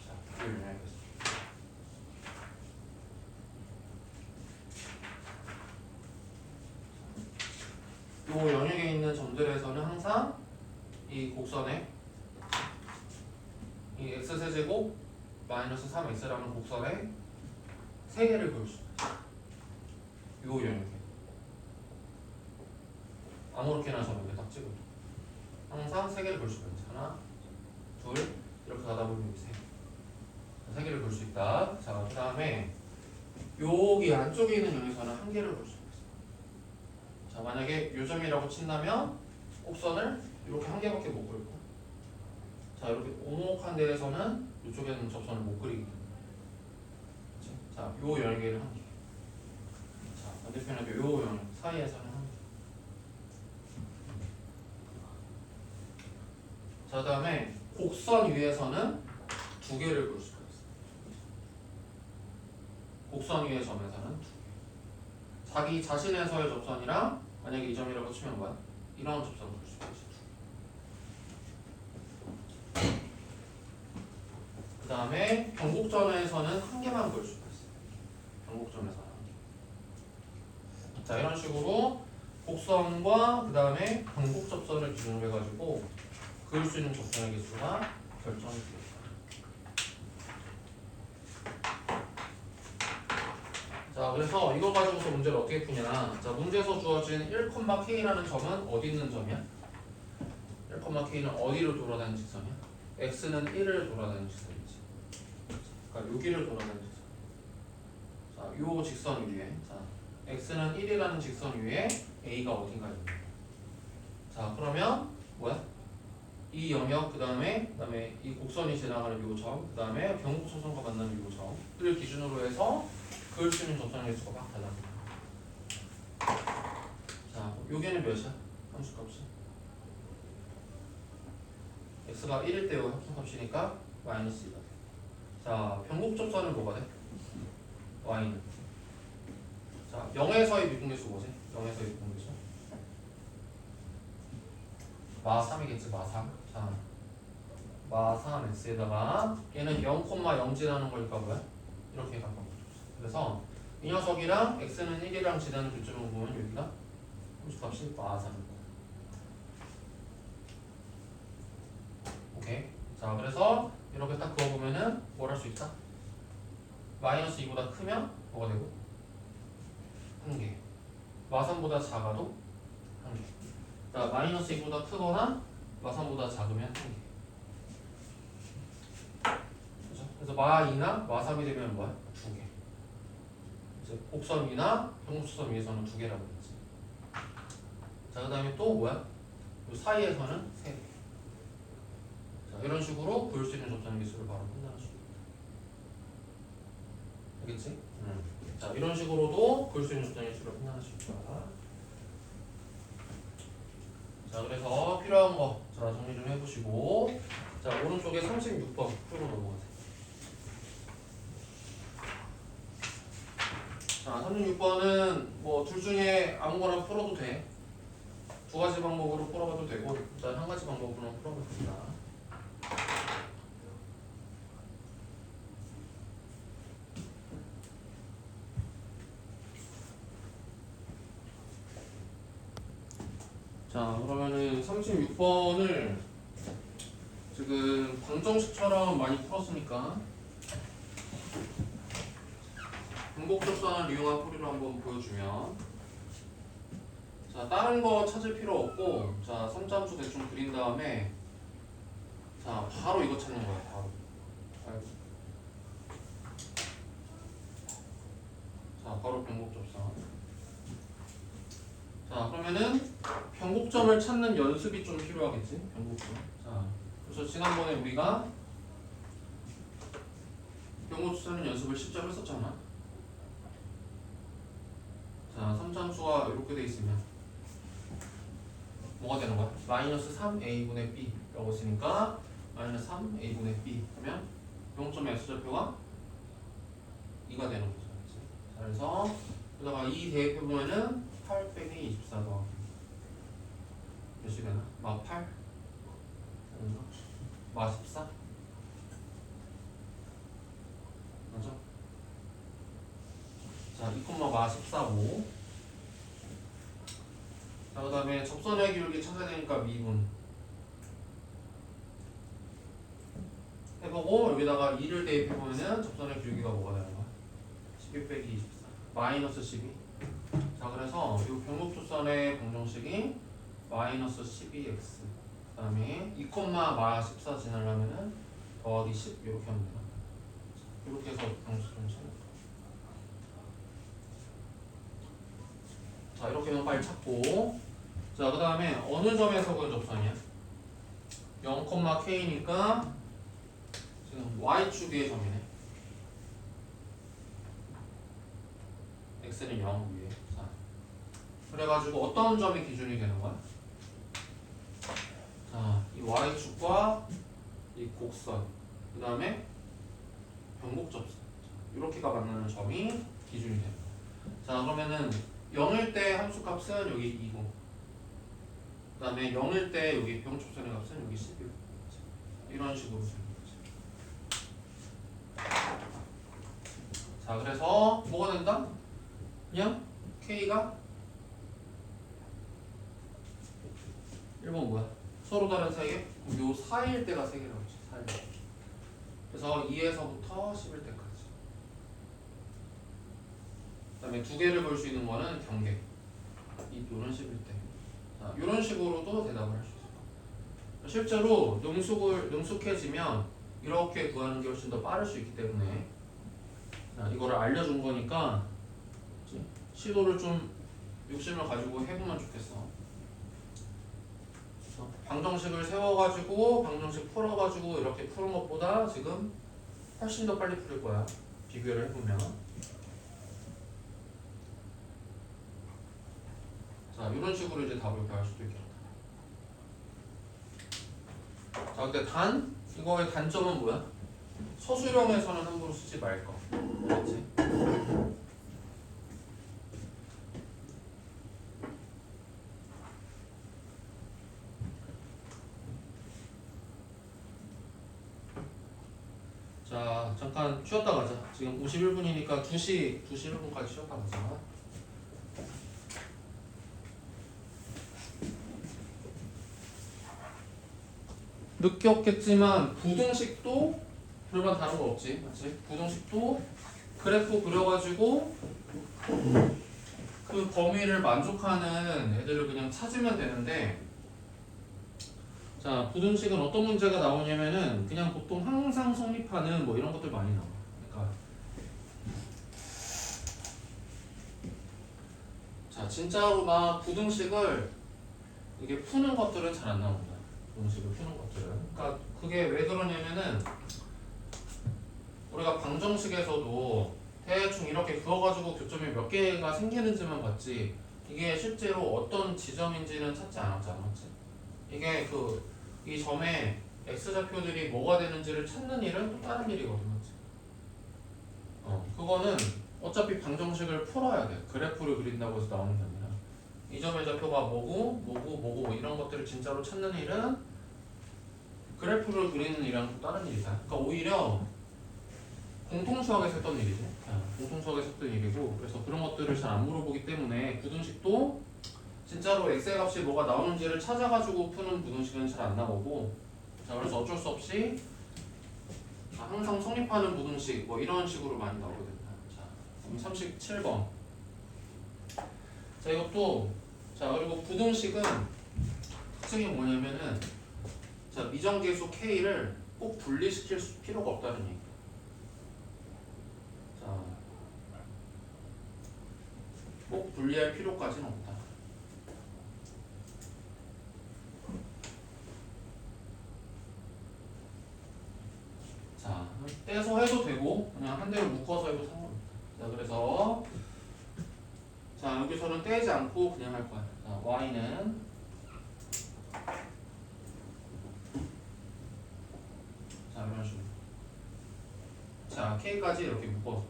자, 이 영역에서. 이 영역에 있는 점들에서는 항상 이 곡선에 이 x세제곱 마이너스 3x라는 곡선에 3개를 그을 수 있어요. 이 영역에 아무렇게나 저렇게 딱 찍어도 항상 3개를 그을 수가 있지. 하나, 둘 이렇게 가다 보면 여기 3개 3개를 그을 수 있다. 자, 그 다음에 여기 안쪽에 있는 영역에서는 1개를 그을 수 있어요. 자, 만약에 요점이라고 친다면 곡선을 이렇게 1개밖에 못 그릴 거야. 자, 이렇게 오목한 데에서는 이쪽에는 접선을 못 그리기 때문에. 그치? 자, 요 영역에는 1개. 자, 반대편에도 요 영역 사이에서는 1개. 자, 그 다음에 곡선 위에서는 2개를 그릴 수가 있어. 곡선 위의 점에서는 2개. 자기 자신에서의 접선이랑 만약에 이 점이라고 치면 뭐야? 이런 접선을 볼 수가 있어. 그 다음에 변곡점에서는 1개만 볼 수가 있어. 변곡점에서는 1개. 자, 이런 식으로 곡선과 그 다음에 변곡 접선을 기준으로 해가지고 그을 수 있는 접선의 개수가 결정이 되겠다. 자, 그래서 이거 가지고서 문제를 어떻게 푸냐. 자, 문제에서 주어진 1,k라는 점은 어디 있는 점이야? 1,k는 어디로 돌아다니는 직선이야? x는 1을 돌아다니는 직선이지. 그러니까 여기를 돌아다니는 직선. 자, 요 직선 위에. 자, x는 1이라는 직선 위에 a가 어딘가에 있는 거야. 자, 그러면 뭐야? 이 영역 그다음에 이 곡선이 지나가는 요 점, 그다음에 변곡점선과 만나는 요 점을 기준으로 해서 그을 수 있는 접선의 개수가 막 달라집니다. 자, 여기는 몇이야? 함수값이 x가 1일 때 여기 합성값이니까 마이너스 2가 돼. 자, 변곡접선은 뭐가 돼? y는 자, 0에서의 미분계수 뭐지? 0에서의 미분계수 마 3이겠지. 마 3. 자, 마 3x에다가 얘는 0,0 지나는 거니까 뭐야? 이렇게 갖고 거죠. 그래서 이 녀석이랑 x는 1이랑 지나는 교점을 보면 여기가 함수값이 마 3입니다. 오케이. 자, 그래서 이렇게 딱 그어보면은 뭘 할 수 있다? 마이너스 2보다 크면 뭐가 되고? 1개. 마 3보다 작아도 1개. 자, 마이너스 2보다 크거나 마 3보다 작으면 1개. 그죠? 그래서 마 2나 마 3이 되면 뭐야? 2개. 이제 곡선 위나 변곡점 위에서는 2개라고 했지. 자, 그 다음에 또 뭐야? 이 사이에서는 3개. 자, 이런 식으로 그을 수 있는 접선의 개수를 바로 판단할 수 있다. 알겠지? 자, 이런 식으로도 그을 수 있는 접선의 개수를 판단할 수 있다. 자, 그래서 필요한 거 자, 정리 좀 해보시고, 자, 오른쪽에 36번 풀고 넘어가세요. 자, 36번은 뭐 둘 중에 아무거나 풀어도 돼. 2가지 방법으로 풀어봐도 되고 일단 1가지 방법으로 풀어봅니다. 자, 그러면은 36번을 지금 방정식처럼 많이 풀었으니까 변곡접선을 이용한 풀이로 한번 보여주면, 자, 다른 거 찾을 필요 없고, 자, 삼자함수 대충 그린 다음에, 자, 바로 이거 찾는 거야. 바로. 자, 바로 변곡접선. 자, 그러면은 변곡점을 찾는 연습이 좀 필요하겠지? 변곡점. 자, 그래서 지난번에 우리가 변곡점 찾는 연습을 실제로 했었잖아. 자, 3참수가 이렇게 돼 있으면 뭐가 되는 거야? 마이너스 3a분의 b라고 했으니까 마이너스 3a분의 b 하면 변곡점의 X좌표가 2가 되는 거죠. 그렇지? 자, 그래서 여기다가 2 대입해보면은 8 빼기 24 더하기 몇이 되나? 마 8? 마 14? 맞아? 자, 2, 마 14고 자, 그 다음에 접선의 기울기 찾아야 되니까 미분 해보고 여기다가 2를 대입해보면은 접선의 기울기가 뭐가 되는 거야? 12 빼기 24 마이너스 12 자, 그래서 이 변곡조선의 방정식이 마이너스 12x 그 다음에 2, 마 14 지나려면은 더하기 10 이렇게 하면 되나? 이렇게 해서 방정식 좀 찾는 자, 이렇게 하면 빨리 찾고 자, 그 다음에 어느 점에서 그은 접선이야? 0, k니까 지금 y축의 점이네. x는 0 위에. 자, 그래가지고 어떤 점이 기준이 되는 거야? 자, 이 y축과 이 곡선, 그 다음에 변곡접선 이렇게가 만나는 점이 기준이 됩니다. 자, 그러면은 0일 때 함수값은 여기 2고 그 다음에 0일 때 여기 변곡접선의 값은 여기 11 이런 식으로 되는 거지. 자, 그래서 뭐가 된다? 그냥 K가 1번 뭐야? 서로 다른 사이에 요 4일 때가 3개라고 했지. 4일. 그래서 2에서부터 11 때까지. 그 다음에 두 개를 볼 수 있는 거는 경계. 요런 11대. 자, 요런 식으로도 대답을 할 수 있어요. 실제로 능숙해지면 이렇게 구하는 게 훨씬 더 빠를 수 있기 때문에 자, 이거를 알려준 거니까 시도를 좀 욕심을 가지고 해보면 좋겠어. 방정식을 세워가지고 방정식 풀어가지고 이렇게 푸는 것보다 지금 훨씬 더 빨리 풀 거야. 비교를 해보면. 자, 이런 식으로 이제 답을 구할 수도 있겠다. 자, 근데 이거의 단점은 뭐야? 서술형에서는 함부로 쓰지 말 거. 그렇지? 자, 잠깐 쉬었다 가자. 지금 51분이니까 2시 1분까지 쉬었다 가자. 느꼈겠지만 부등식도 별반 다른 거 없지, 맞지? 부등식도 그래프 그려가지고 그 범위를 만족하는 애들을 그냥 찾으면 되는데, 자, 부등식은 어떤 문제가 나오냐면은 그냥 보통 항상 성립하는 뭐 이런 것들 많이 나와. 그러니까 자, 진짜로 막 부등식을 이게 푸는 것들은 잘 안 나온다. 부등식을 푸는 것들은. 그러니까 그게 왜 그러냐면은 우리가 방정식에서도 대충 이렇게 그어가지고 교점이 몇 개가 생기는지만 봤지 이게 실제로 어떤 지점인지는 찾지 않았잖아, 맞지? 이게 이 점에 x좌표들이 뭐가 되는지를 찾는 일은 또 다른 일이거든, 맞지? 그거는 어차피 방정식을 풀어야 돼. 그래프를 그린다고 해서 나오는 게 아니라 이 점의 좌표가 뭐고 이런 것들을 진짜로 찾는 일은 그래프를 그리는 일이랑 또 다른 일이다. 그러니까 오히려 공통수학에서 했던 일이지. 공통수학에서 했던 일이고, 그래서 그런 것들을 잘 안 물어보기 때문에 부등식도 진짜로 x의 값이 뭐가 나오는지를 찾아가지고 푸는 부등식은 잘 안 나오고, 자, 그래서 어쩔 수 없이 항상 성립하는 부등식 뭐 이런 식으로 많이 나오거든요. 자, 그럼 37번. 자, 이것도 자, 그리고 부등식은 특징이 뭐냐면은 자, 미정계수 k를 꼭 분리시킬 필요가 없다는 얘기. 자, 꼭 분리할 필요까지는 없다. 떼서 해도 되고 그냥 한 대로 묶어서 해도 상관없다. 자 그래서 자 여기서는 떼지 않고 그냥 할 거야. 자 y는 자 이런 식으로 자 k까지 이렇게 묶어서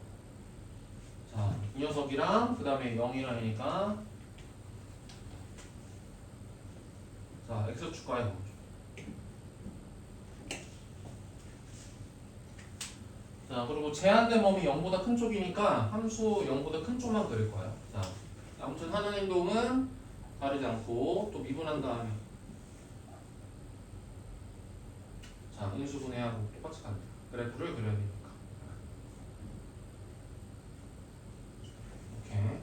자 이 녀석이랑 그 다음에 0이라니까 자 x축과에 넣어줘. 자 그리고 제한된 범위 0보다 큰 쪽이니까 함수 0보다 큰 쪽만 그릴 거야. 자 아무튼 하는 행동은 다르지 않고 또 미분한 다음에 자 인수분해하고 똑같이 간다. 그래프를 그려야 되니까. 오케이.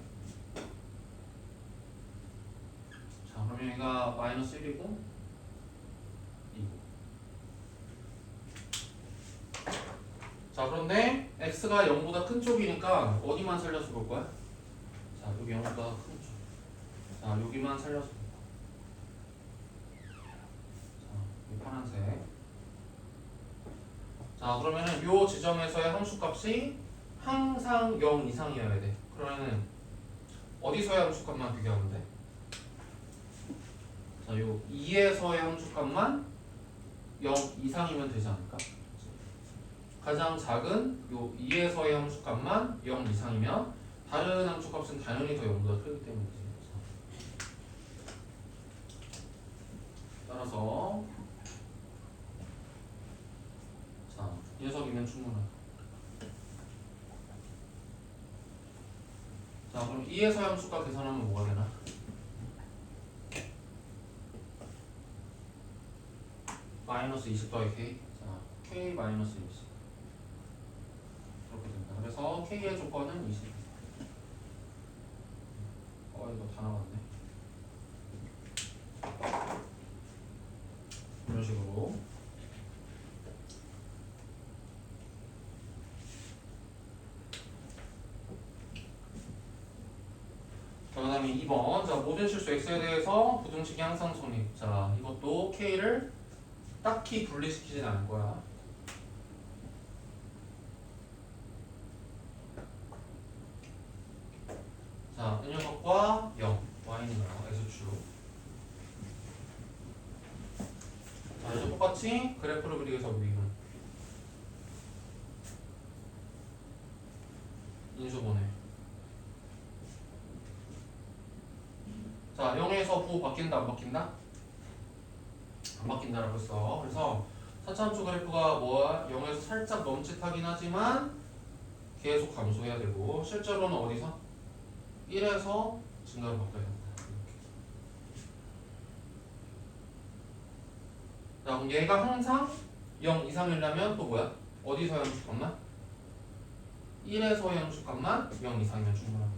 자 그러면 얘가 마이너스 1이고 2고. 자 그런데 x가 0보다 큰 쪽이니까 어디만 살려서 볼 거야? 자 여기 0보다 큰 쪽. 자 여기만 살려서 볼 거야. 자 이 파란색. 자 그러면은 요 지점에서의 함수값이 항상 0 이상이어야 돼. 그러면은 어디서의 함수값만 비교하면 돼? 자 요 2에서의 함수값만 0 이상이면 되지 않을까? 가장 작은 요 2에서의 함수값만 0 이상이면 다른 함수값은 당연히 더 0보다 크기 때문이지. 따라서 자, 이 녀석이면 충분하다. 자, 그럼 2에서의 함수값 계산하면 뭐가 되나? 마이너스 20 더하기 k. 자, k 마이너스 20. 이렇게 된다. 그래서 k의 조건은 20. 이거 다 나왔네. 이런 식으로. 자, 그 다음에 2번. 자, 모든 실수 x에 대해서 부등식이 항상 성립. 자, 이것도 k를 딱히 분리시키진 않을 거야. 자, 이 녀석과 0, y는 0, x축. 자, 이제 똑같이 그래프를 그리기 위해서 미분. 인수분해. 자, 0에서 부 바뀐다, 안 바뀐다? 안 바뀐다라고 했어. 그래서 사차함수 그래프가 뭐야? 0에서 살짝 멈칫하긴 하지만 계속 감소해야 되고 실제로는 어디서? 1에서 증가로 바꿔야 된다. 자, 그럼 얘가 항상 0 이상이려면 또 뭐야? 어디서의 함수값만? 1에서의 함수값만 0 이상이면 충분하겠지.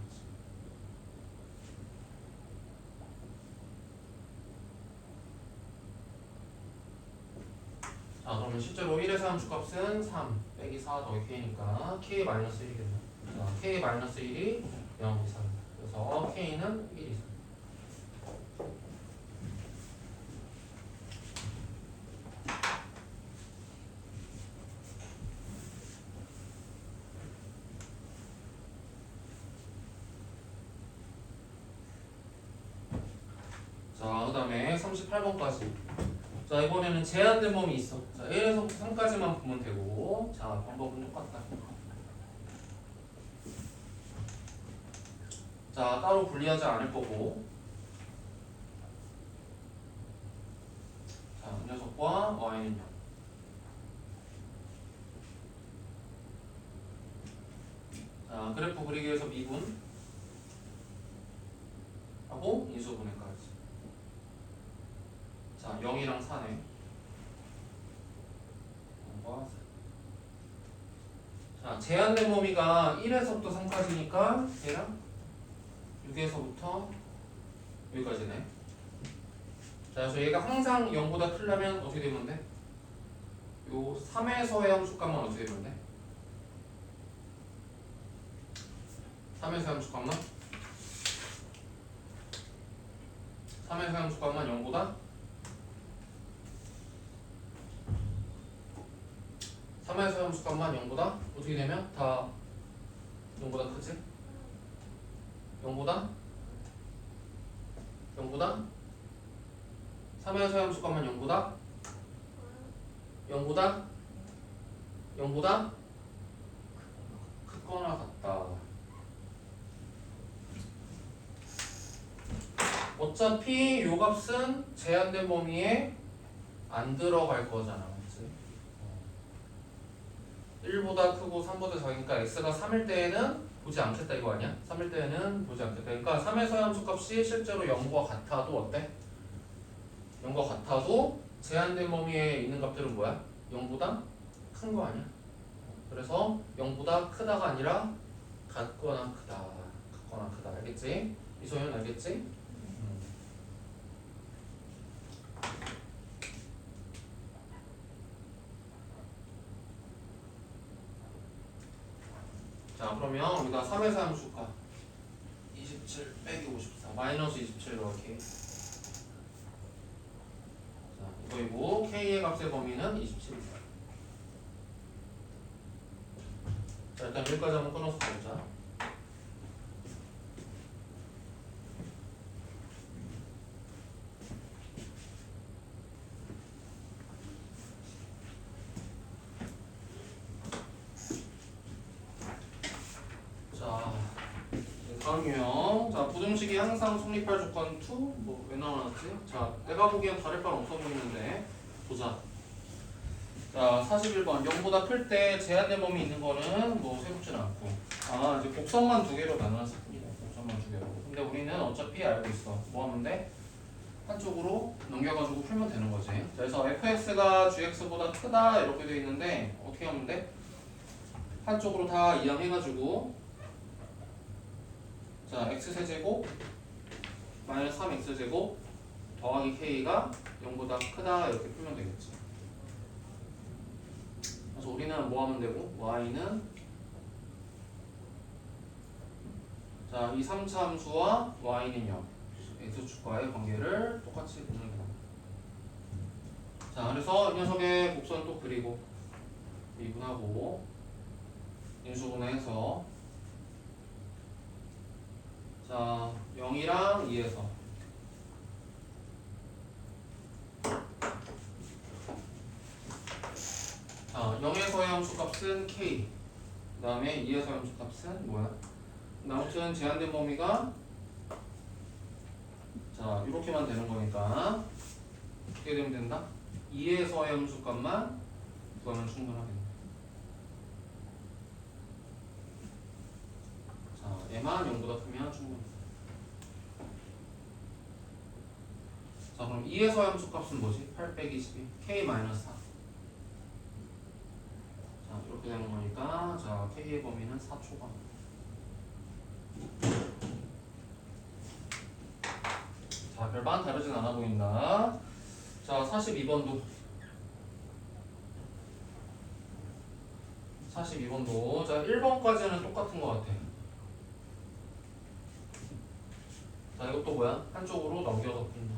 자, 그러면 실제로 1에서 함수값은 3 빼기 4 더하기 k니까 k-1이겠네. 자, k-1이 0 이상이다. 그래서 k는 1 이상. 자, 그 다음에 38번까지. 자, 이번에는 제한된 범위 있어. 자, 1에서부터 3까지만 보면 되고, 자, 방법은 똑같다. 자, 따로 분리하지 않을 거고, 자, 이 녀석과 y는 0. 자, 그래프 그리기 위해서 미분 하고 인수분해까지. 자, 0이랑 4네. 0과 4. 자, 제한된 범위가 1에서부터 3까지니까 얘랑 6에서부터 여기까지네. 자, 그래서 얘가 항상 0보다 크려면 어떻게 되면 돼? 요 3에서의 함수값만 어떻게 되면 돼? 3에서의 함수값만? 3에서의 함수값만 0보다? 3의 소함수값만 0보다 어떻게 되면 다 0보다 크지? 0보다 3의 소함수값만 0보다 0보다 크거나 같다. 어차피 요 값은 제한된 범위에 안 들어갈 거잖아, 맞지? 1보다 크고 3보다 작으니까 x가 3일 때에는 보지 않겠다 이거 아니야? 3일 때에는 보지 않겠다. 그러니까 3의 서함수 값이 실제로 0과 같아도 어때? 0과 같아도 제한된 범위에 있는 값들은 뭐야? 0보다 큰 거 아니야? 그래서 0보다 크다가 아니라 같거나 크다. 같거나 크다. 알겠지? 이소연 알겠지? 자 그러면 우리가 3의 사함수가 27 빼기 54 마이너스 27 이렇게 자 이거이고 K의 값의 범위는 27입니다. 자 일단 여기까지 한번 끊어서 가보자. 다음 유형. 자, 부등식이 항상 성립할 조건 2. 뭐 왜 나왔지? 자, 내가 보기엔 다를 바는 없어 보이는데 보자. 자, 41번. 0보다 클 때 제한된 범위 있는 거는 뭐 새롭진 않고. 아, 이제 곡선만 두 개로 나눠놨을 뿐이네. 곡선만 두 개로. 근데 우리는 어차피 알고 있어. 뭐 하면 돼? 한쪽으로 넘겨가지고 풀면 되는 거지. 그래서 fx가 gx보다 크다 이렇게 돼 있는데 어떻게 하면 돼? 한쪽으로 다 이항해가지고 자, x세제곱 마이너스 3x제곱 더하기 k가 0보다 크다 이렇게 풀면 되겠지. 그래서 우리는 뭐 하면 되고 y는 자, 이 3차 함수와 y는 0 x축과의 관계를 똑같이 보는 거다. 자, 그래서 이 녀석의 곡선 또 그리고 미분하고 인수분해해서 자, 0이랑 2에서 자, 0에서의 함수값은 k 그 다음에 2에서의 함수값은 뭐야? 아무튼 제한된 범위가 자, 이렇게만 되는 거니까 어떻게 되면 된다? 2에서의 함수값만 구하면 충분하겠네. 자, 얘만 0보다 크면 충분해. 자, 그럼 2에서의 함수값은 뭐지? 8 빼기 12 k-4 자, 이렇게 되는 거니까 자, k의 범위는 4초가 자, 별반 다르진 않아 보인다. 자, 42번도 42번도 자, 1번까지는 똑같은 것 같아. 자, 이것도 뭐야? 한쪽으로 넘겨서 푼다.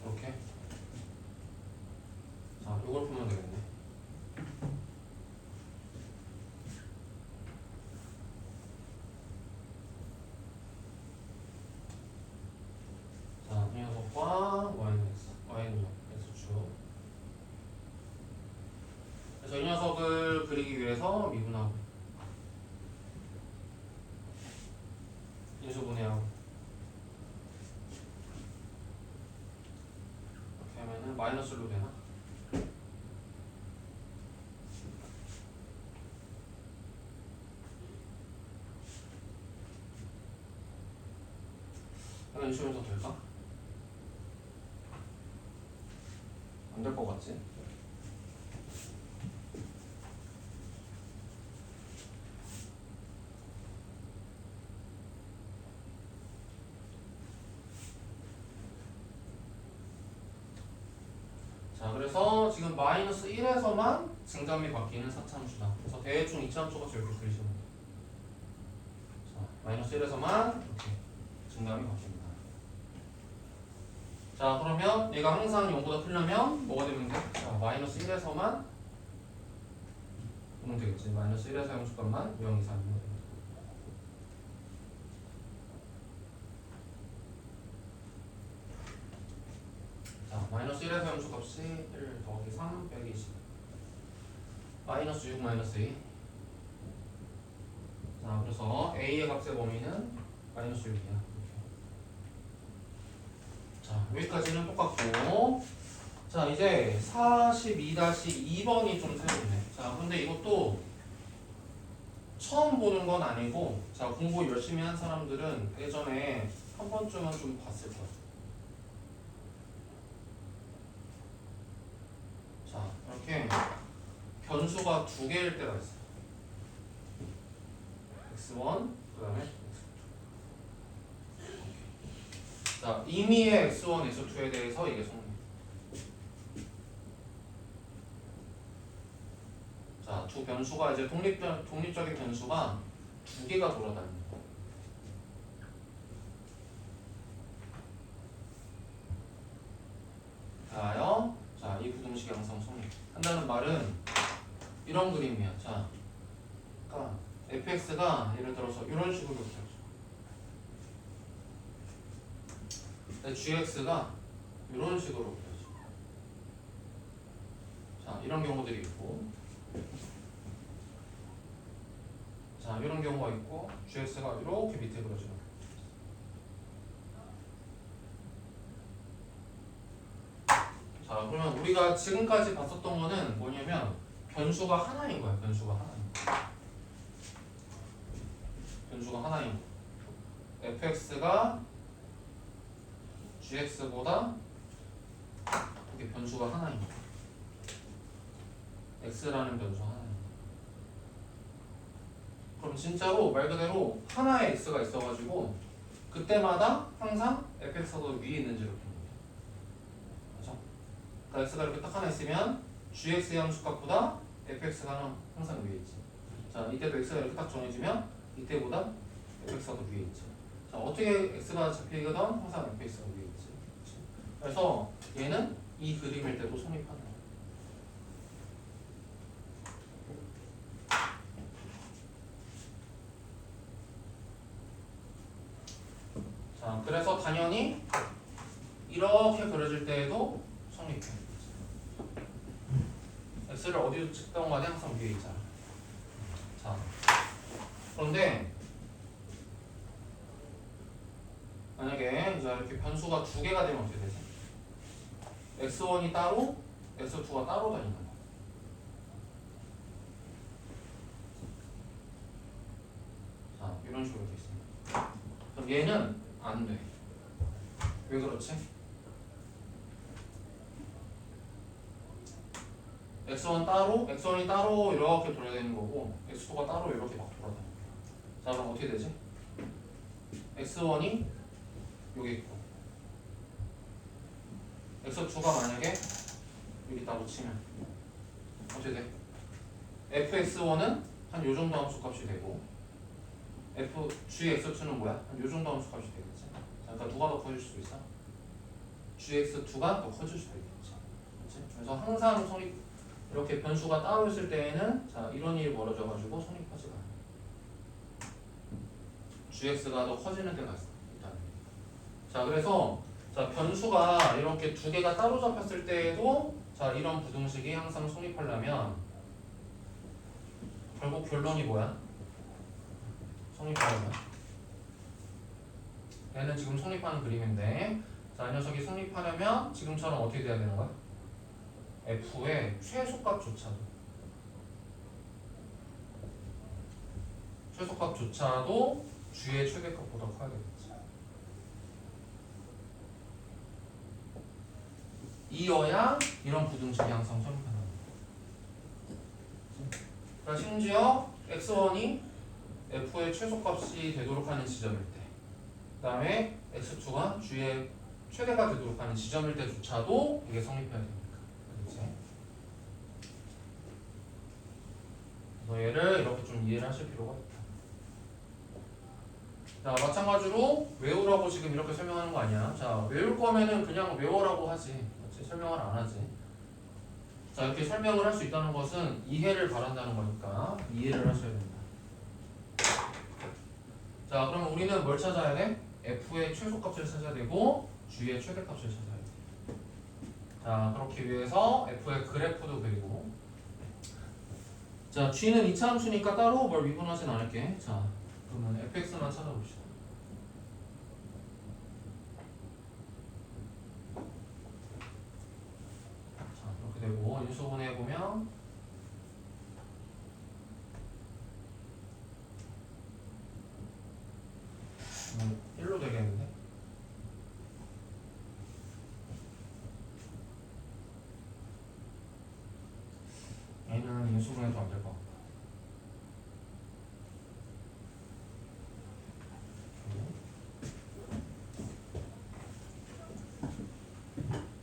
이렇게 자, 이걸 풀면 되겠네. 자, 이 녀석과 y는 x, y는 x축. 그래서 이 녀석을 그리기 위해서 미분하고 인수분해하고 이렇게 하면은 마이너스로 되나? 인수분해서 될까? 안 될 것 같지? 자, 그래서 지금 마이너스 1에서만 증감이 바뀌는 4차함수다. 그래서 대충 2차함수가 저렇게 그리시면 돼. 자, 마이너스 1에서만 이렇게 증감이 바뀝니다. 자, 그러면 얘가 항상 0보다 크려면 뭐가 되면 돼? 자, 마이너스 1에서만 오면 되겠지. 마이너스 1에서 함수값만 0 이상이면 됩니다. 자, 마이너스 1에서 함수값이 1 더하기 3 빼기 20 마이너스 6 마이너스 2. 자, 그래서 a의 값의 범위는 마이너스 6이야. 자, 여기까지는 똑같고. 자, 이제 42-2번이 좀 새롭네. 자, 근데 이것도 처음 보는 건 아니고, 자, 공부 열심히 한 사람들은 예전에 한 번쯤은 좀 봤을 거야. 자, 이렇게 변수가 두 개일 때가 있어. x1, 그 다음에 x2. 자, 임의의 x1, x2에 대해서 이게 성립. 자, 두 변수가 이제 독립적인 변수가 두 개가 돌아다니는 거야. 자요. 자, 이 부등식이 항상 성립한다는 말은 이런 그림이야. 자, 그러니까 fx가 예를 들어서 이런 식으로 그려져. gx가 이런 식으로 그려져. 자, 이런 경우들이 있고, 자, 이런 경우가 있고, gx가 이렇게 밑에 그려지는 거야. 자, 그러면 우리가 지금까지 봤었던 거는 뭐냐면 변수가 하나인 거야. 변수가 하나인 거. fx가 gx보다 이게 변수가 하나인 거. x라는 변수 하나인 거. 그럼 진짜로 말 그대로 하나의 x가 있어가지고 그때마다 항상 fx가 더 위에 있는지를 보는 거야. 그렇죠? 그러니까 x가 이렇게 딱 하나 있으면 gx의 함수값보다 fx가 항상 위에 있지. 자, 이때도 x가 이렇게 딱 정해지면 이때보다 fx가 더 위에 있지. 자, 어떻게 x가 잡히거든 항상 fx가 위에 있지. 그치? 그래서 얘는 이 그림일 때도 성립하는 거야. 자, 그래서 당연히 이렇게 그려질 때에도 성립해. x를 어디로 찍던 간에 항상 위에 있잖아. 자, 그런데 만약에 이제 이렇게 변수가 두 개가 되면 어떻게 되지? x1이 따로, x2가 따로 다니는 거야. 자, 이런 식으로 돼 있습니다. 그럼 얘는 안 돼. 왜 그렇지? x1이 따로 이렇게 돌아다니는 거고 x2가 따로 이렇게 막 돌아다니는 거야. 자, 그럼 어떻게 되지? x1이 여기 있고 x2가 만약에 여기 따로 치면 어떻게 돼? fx1은 한 요 정도 함수값이 되고 gx2는 뭐야? 한 요 정도 함수값이 되겠지. 자, 그러니까 누가 더 커질 수도 있어? gx2가 더 커질 수도 있겠지. 그렇지? 그래서 항상 이렇게 변수가 따로 있을 때에는 자, 이런 일이 벌어져가지고 성립하지가 않아. gx가 더 커지는 때가 있어. 일단. 자, 그래서 자, 변수가 이렇게 두 개가 따로 잡혔을 때에도 자, 이런 부등식이 항상 성립하려면 결국 결론이 뭐야? 성립하려면 얘는 지금 성립하는 그림인데 자, 이 녀석이 성립하려면 지금처럼 어떻게 돼야 되는 거야? f의 최소값조차도 g의 최대값보다 커야 되겠지. 이어야 이런 부등식이 항상 성립하는 거야. 그러니까 심지어 x1이 f의 최소값이 되도록 하는 지점일 때, 그 다음에 x2가 g의 최대가 되도록 하는 지점일 때조차도 이게 성립해야 됩니다. 그렇지? 그래서 얘를 이렇게 좀 이해를 하실 필요가 있다. 자, 마찬가지로 외우라고 지금 이렇게 설명하는 거 아니야. 자, 외울 거면은 그냥 외워라고 하지. 그렇지? 설명을 안 하지. 자, 이렇게 설명을 할 수 있다는 것은 이해를 바란다는 거니까 이해를 하셔야 된다. 자, 그러면 우리는 뭘 찾아야 돼? f의 최소값을 찾아야 되고 g의 최대값을 찾아야 돼. 자, 그렇기 위해서 f의 그래프도 그리고 자, g는 이차함수니까 따로 뭘 미분하진 않을게. 자, 그러면 fx만 찾아봅시다. 자, 이렇게 되고 인수분해 보면 1로 되겠는데? 얘는 인수분해도 안 될 것 같고.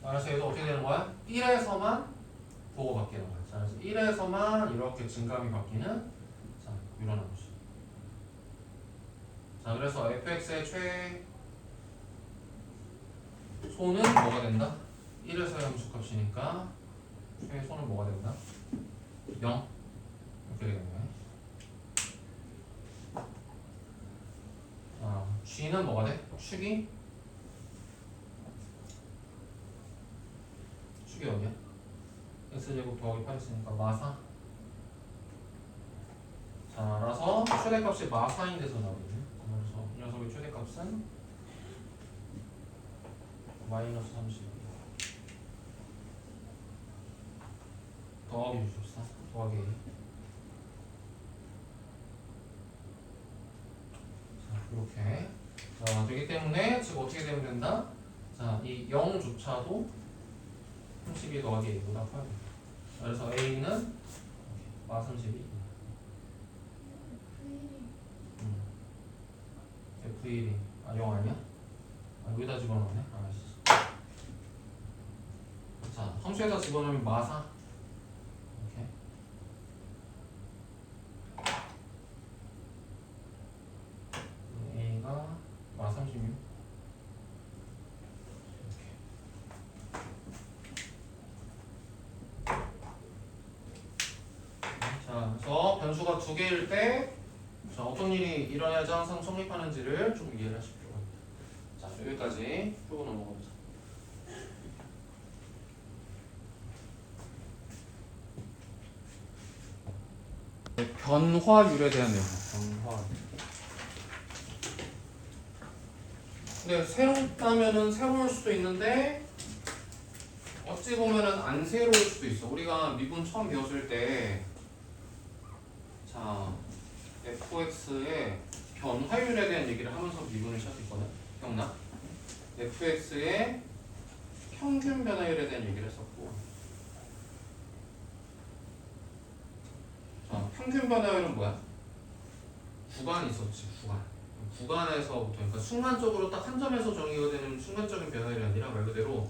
그래서 얘도 어떻게 되는 거야? 1에서만 보고 바뀌는 거야. 자, 그래서 1에서만 이렇게 증감이 바뀌는 자, 이런 함수. 자, 그래서 fx의 최소는 뭐가 된다? 1에서의 함수값이니까 최소는 뭐가 된다? 0 이렇게 되는 거야. g는 뭐가 돼? 축이 어디야? x제곱 더하기 8 있으니까 마사. 자, 라서 최대값이 마사인 데서 나오거든요. 그래서 이 녀석의 최대값은 마이너스 30 더하기 64 더하기 1. 자, 이렇게 자, 되기 때문에 지금 어떻게 되면 된다? 자, 이 0조차도 32 더하기 A보다 커야 된다. 그래서 A는 마 32 F1이 0 아니야? 여기다 집어넣네. 자, 함수에다 집어넣으면 마사 이렇게 A가 마 36 자, 그래서 변수가 두 개일 때 자, 어떤 일이 일어나야지 항상 성립하는지를 좀 이해를 하실 필요가 있다. 자, 여기까지 풀고 넘어가보자. 변화율에 대한 내용. 변화율. 근데 새롭다면은 새로울 수도 있는데 어찌 보면은 안 새로울 수도 있어. 우리가 미분 처음 배웠을 때 자, fx의 변화율에 대한 얘기를 하면서 미분을 시작했거든. 기억나? fx의 평균 변화율에 대한 얘기를 했었고 자, 평균 변화율은 뭐야? 구간이 있었지, 구간. 구간에서부터 그러니까 순간적으로 딱 한 점에서 정의가 되는 순간적인 변화율이 아니라 말 그대로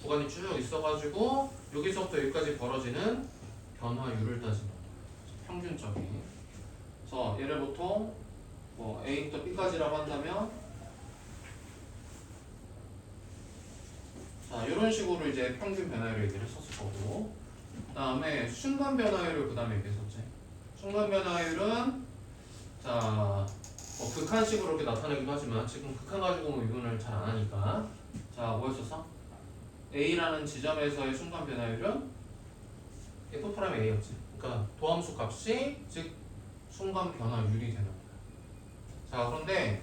구간이 쭉 있어가지고 여기서부터 여기까지 벌어지는 변화율을 따지는 거야. 평균적인. 그래서 얘를 보통 뭐 A부터 B까지라고 한다면 자, 이런 식으로 이제 평균 변화율 얘기를 했었을 거고 그 다음에 순간 변화율을 그 다음에 얘기했었지. 순간 변화율은 자, 뭐 극한식으로 이렇게 나타내기도 하지만 지금 극한 가지고 미분을 잘 안 하니까 자, 뭐였었어? A라는 지점에서의 순간 변화율은 F'A였지. 그러니까 도함수 값이 즉 순간 변화율이 되는 거야. 자, 그런데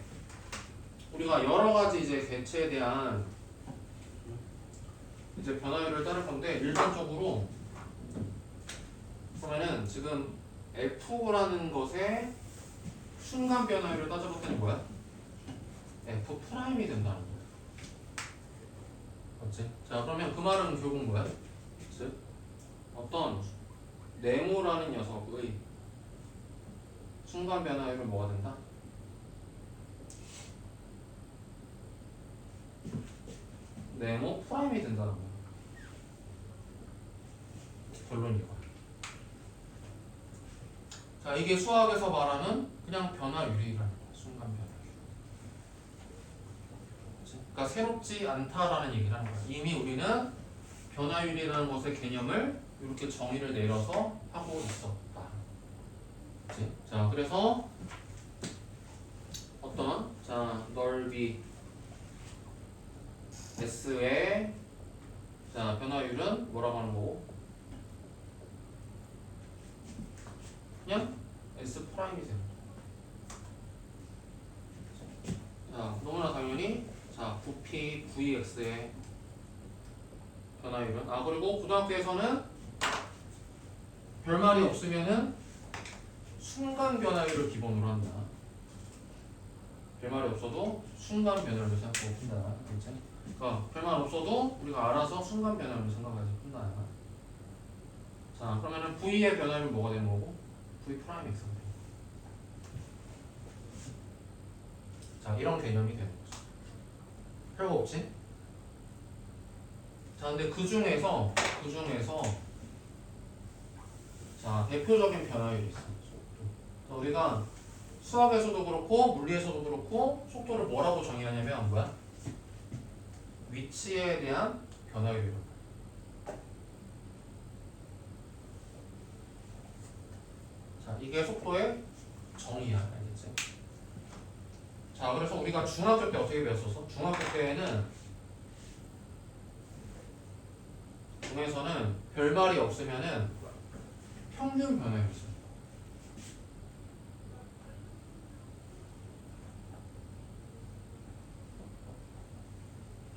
우리가 여러 가지 이제 개체에 대한 이제 변화율을 따를 건데 일반적으로 그러면은 지금 F라는 것의 순간 변화율을 따져봤더니 뭐야? F'이 된다는 거야. 맞지? 자, 그러면 그 말은 결국 뭐야? 즉 어떤 네모라는 녀석의 순간 변화율은 뭐가 된다? 네모 프라임이 된다는 거야. 결론이 이거야. 자, 이게 수학에서 말하는 그냥 변화율이라는 거야. 순간 변화율. 그러니까 새롭지 않다라는 얘기를 하는 거야. 이미 우리는 변화율이라는 것의 개념을 이렇게 정의를 내려서 하고 있었다. 그치? 자, 그래서 어떤 넓이 S의 변화율은 뭐라고 하는 거고? 그냥 S 프라임이세요. 너무나 당연히 부피 Vx의 변화율은 그리고 고등학교에서는 별말이 없으면은 순간 변화율을 기본으로 한다. 별말이 없어도 순간 변화율을 생각하고 푼다. 그렇지? 그러니까 별말 없어도 우리가 알아서 순간 변화율을 생각해서 푼다. 자, 그러면은 V의 변화율은 뭐가 되는 거고? V 프라임 X가 되는 거죠. 자, 이런 개념이 되는 거죠. 별거 없지? 자, 근데 그 중에서 대표적인 변화율이 있어. 속도. 우리가 수학에서도 그렇고 물리에서도 그렇고 속도를 뭐라고 정의하냐면 뭐야? 위치에 대한 변화율이라고. 자, 이게 속도의 정의야. 알겠지? 자, 그래서 우리가 중학교 때 어떻게 배웠었어? 중학교 때에는 중에서는 별말이 없으면은 평균 변화율이 있어.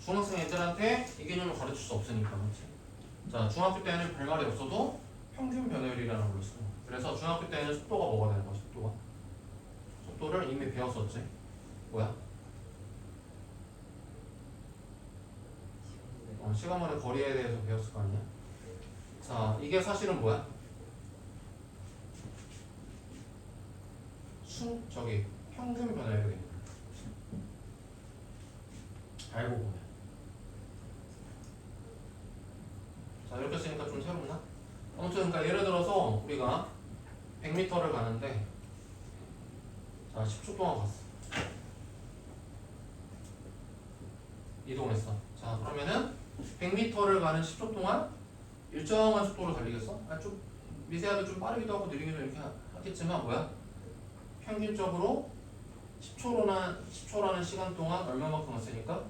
중학생 애들한테 이 개념을 가르칠 수 없으니까. 그렇지? 자, 중학교 때는 별말이 없어도 평균 변화율이라는 걸 써. 그래서 중학교 때는 속도가 뭐가 되는 거야? 속도를 이미 배웠었지. 뭐야? 시간만의 거리에 대해서 배웠을 거 아니야? 자, 이게 사실은 뭐야? 평균 변화율이 되는 거야. 알고 보면. 자, 이렇게 쓰니까 좀 새롭나? 아무튼 그러니까 예를 들어서 우리가 100m를 가는데 10초 동안 갔어. 이동했어. 자, 그러면은 100m를 가는 10초 동안 일정한 속도로 달리겠어? 좀 미세하게 좀 빠르기도 하고 느리기도 이렇게 하겠지만 뭐야? 평균적으로 10초라는 시간 동안 얼마만큼 갔으니까?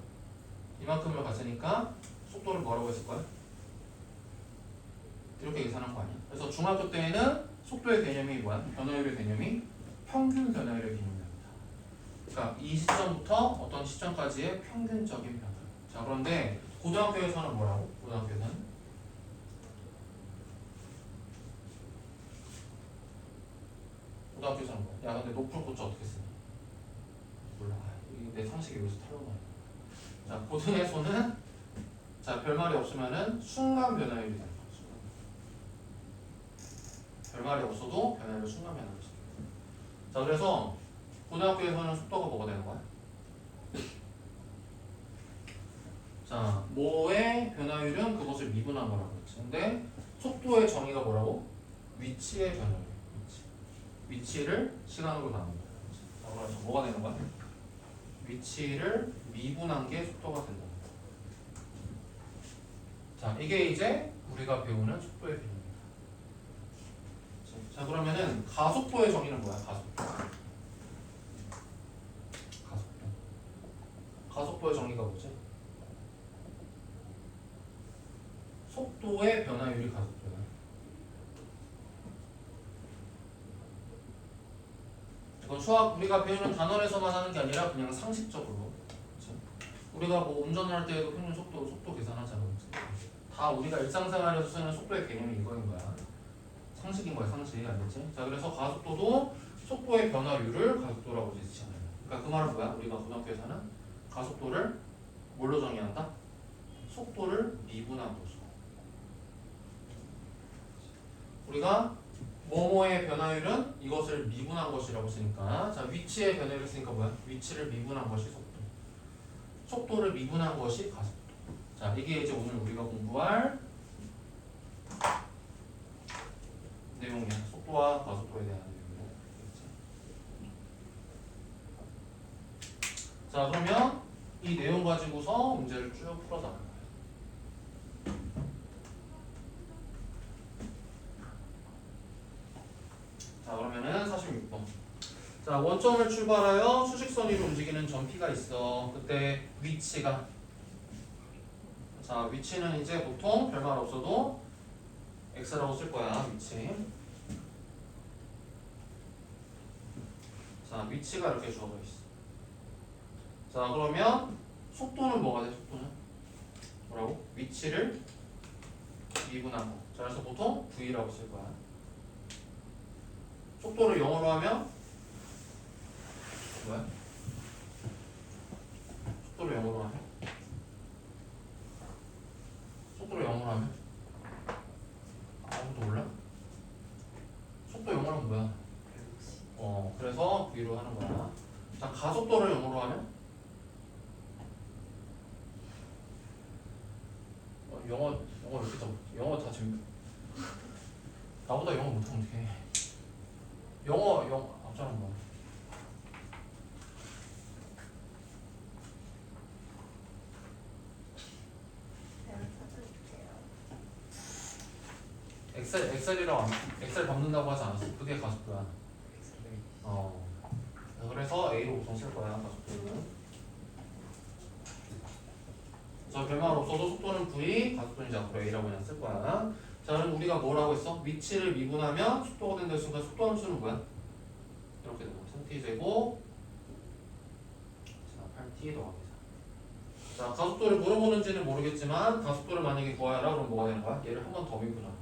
이만큼을 갔으니까 속도를 뭐라고 했을 거야? 이렇게 계산한 거 아니야? 그래서 중학교 때에는 속도의 개념이 뭐야? 변화율의 개념이 평균 변화율의 개념입니다. 그러니까 이 시점부터 어떤 시점까지의 평균적인 변화. 자, 그런데 고등학교에서는 뭐라고? 고등학교에서는 뭐야? 야, 근데 높을 고쳐 어떻게 쓰니? 몰라. 내 상식이 여기서 탈로나요. 자, 고등에서는 별말이 없으면은 순간 변화율이 되는 거죠. 별말이 없어도 변화율 순간 변화율이. 자, 그래서 고등학교에서는 속도가 뭐가 되는 거야? 자, 뭐의 변화율은 그것을 미분한 거라고 했지. 근데 속도의 정의가 뭐라고? 위치의 변화율. 위치를 시간으로 나눈 거야. 자, 그래서 뭐가 되는 거야? 위치를 미분한 게 속도가 된다. 자, 이게 이제 우리가 배우는 속도의 개념입니다. 자, 그러면은 가속도의 정의는 뭐야? 가속도의 정의가 뭐지? 속도의 변화율이 가속도야. 이건 수학 우리가 배우는 단원에서만 하는 게 아니라 그냥 상식적으로. 그치? 우리가 뭐 운전할 때에도 평균 속도 계산하잖아. 그치? 다 우리가 일상생활에서 쓰는 속도의 개념이 이거인 거야. 상식인 거야, 상식. 알겠지? 자, 그래서 가속도도 속도의 변화율을 가속도라고 제시하는 거야. 그러니까 그 말은 뭐야? 우리가 고등학교에서는 가속도를 뭘로 정의한다? 속도를 미분한 도수. 우리가 뭐뭐의 변화율은 이것을 미분한 것이라고 쓰니까, 자, 위치의 변화율을 쓰니까 뭐야? 위치를 미분한 것이 속도. 속도를 미분한 것이 가속도. 자, 이게 이제 오늘 우리가 공부할 내용이야. 속도와 가속도에 대한 내용이야. 자, 그러면 이 내용 가지고서 문제를 쭉 풀어나가는 거예요. 자, 그러면은 46번. 자, 원점을 출발하여 수직선 위로 움직이는 점피가 있어. 그때 위치가, 자, 위치는 이제 보통 별말 없어도 x라고 쓸 거야. 위치. 자, 위치가 이렇게 주어져 있어. 자, 그러면 속도는 뭐가 돼? 속도는 뭐라고? 위치를 미분한 거. 자, 그래서 보통 v라고 쓸 거야. 속도를 0으로 하면 뭐야? 속도를 0으로 하면? 속도를 0으로 하면? 아무도 몰라? 속도 0으로 하면 뭐야? 그래서 v로 하는 거야. 자, 가속도를 0으로 하면? 영어 왜 이렇게 더 영어 다 지금 나보다 영어 못하면 어떡해. 영어 앞자는 뭐야? 제가 찾아볼게요. 엑셀 밟는다고 하지 않았어. 그게 가속도야. 그래서 A로 보통 쓸 거야. 가속도는. 자, 별말 없어도 속도는 V, 가속도는 이제 앞으로 A라고 그냥 쓸 거야. 자, 그럼 우리가 뭐라고 했어? 위치를 미분하면 속도가 된다 했으니까 속도 함수는 뭐야? 이렇게 되고 3t 제곱 자 8t 더하기 4. 자, 가속도를 물어보는지는 모르겠지만 가속도를 만약에 구하라 그러면 뭐가 되는 거야? 얘를 한 번 더 미분하는 거야.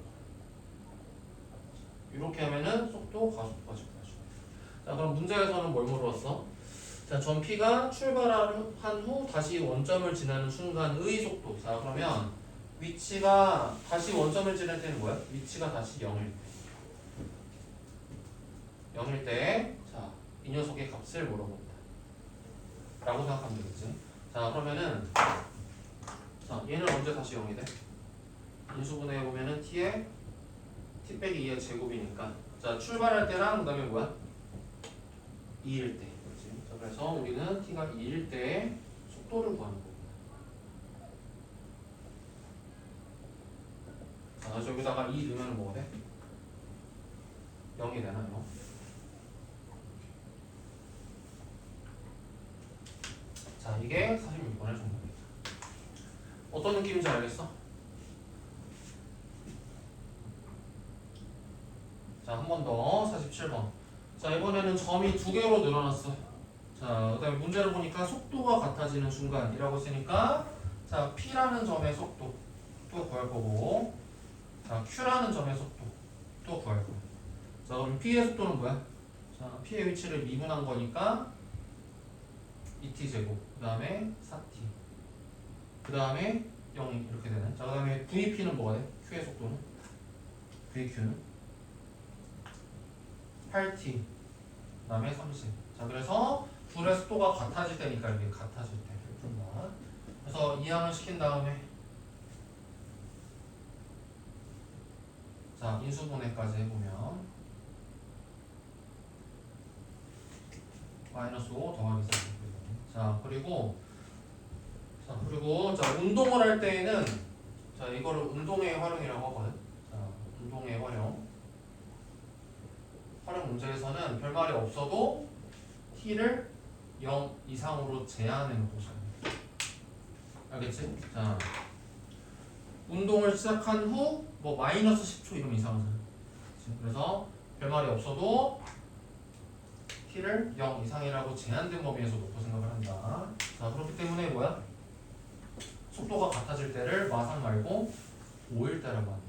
이렇게 하면은 속도, 가속도가 지금 나죠. 자, 그럼 문제에서는 뭘 물어봤어? 자, 전 P가 출발한 후 다시 원점을 지나는 순간의 속도. 자, 그러면 위치가 다시 원점을 지날 때는 뭐야? 위치가 다시 0일 때. 0일 때, 자, 이 녀석의 값을 물어본다. 라고 생각하면 되겠지. 자, 그러면은, 자, 얘는 언제 다시 0이 돼? 인수분해 보면은 t에 t 빼기 2의 제곱이니까. 자, 출발할 때랑 그 다음에 뭐야? 2일 때. 그렇지? 자, 그래서 우리는 t가 2일 때 속도를 구하는 거고. 자, 그래서 여기다가 2 넣으면 뭐가 돼? 0이 되나요? 자, 이게 46번의 정답입니다. 어떤 느낌인지 알겠어? 자, 한 번 더 47번. 자, 이번에는 점이 2개로 늘어났어. 자, 그 다음에 문제를 보니까 속도가 같아지는 순간이라고 쓰니까 자, P라는 점의 속도 또 구할 거고, 자, Q라는 점의 속도 또 구할 거야. 자, 그럼 P의 속도는 뭐야? 자, P의 위치를 미분한 거니까 2t 제곱, 그 다음에 4t, 그 다음에 0이 이렇게 되는. 자, 그 다음에 VP는 뭐가 돼? Q의 속도는? VQ는 8t, 그 다음에 30. 자, 그래서 둘의 속도가 같아질 때니까 이게 같아질 때를 푼다. 그래서 이항을 시킨 다음에 자, 인수분해까지 해보면 마이너스 5 더하기 4. 자, 그리고 자, 운동을 할 때에는 자, 이거를 운동의 활용이라고 하거든. 자, 운동의 활용 문제에서는 별말이 없어도 t를 0 이상으로 제한해 놓고 써요. 알겠지? 자, 운동을 시작한 후 뭐 마이너스 10초 이러면 이상하잖아. 그래서 별말이 없어도 t를 0 이상이라고 제한된 범위에서 놓고 생각을 한다. 자, 그렇기 때문에 뭐야? 속도가 같아질 때를 마상 말고 5일 때라고 한다.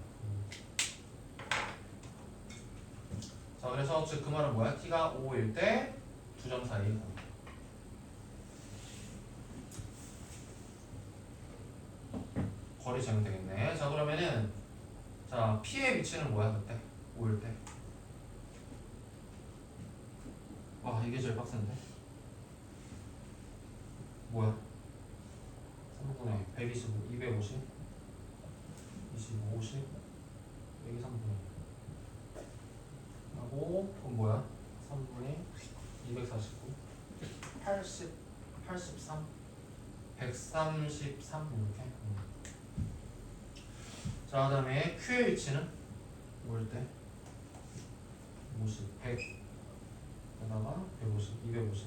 자, 그래서 즉 그 말은 뭐야? t가 5일 때 두 점 사이. 거리 재면 되겠네. 자, 그러면은 자, P의 위치는 뭐야 그때? 5일 때. 와, 이게 제일 빡센데. 뭐야? 3분의 125, 250, 25, 50, 여기 3분의 하고 그건 뭐야? 3분의 249, 80, 83. 133 이렇게. 자, 그 다음에 Q의 위치는 뭐일 때? 50, 100 그다가 150, 250.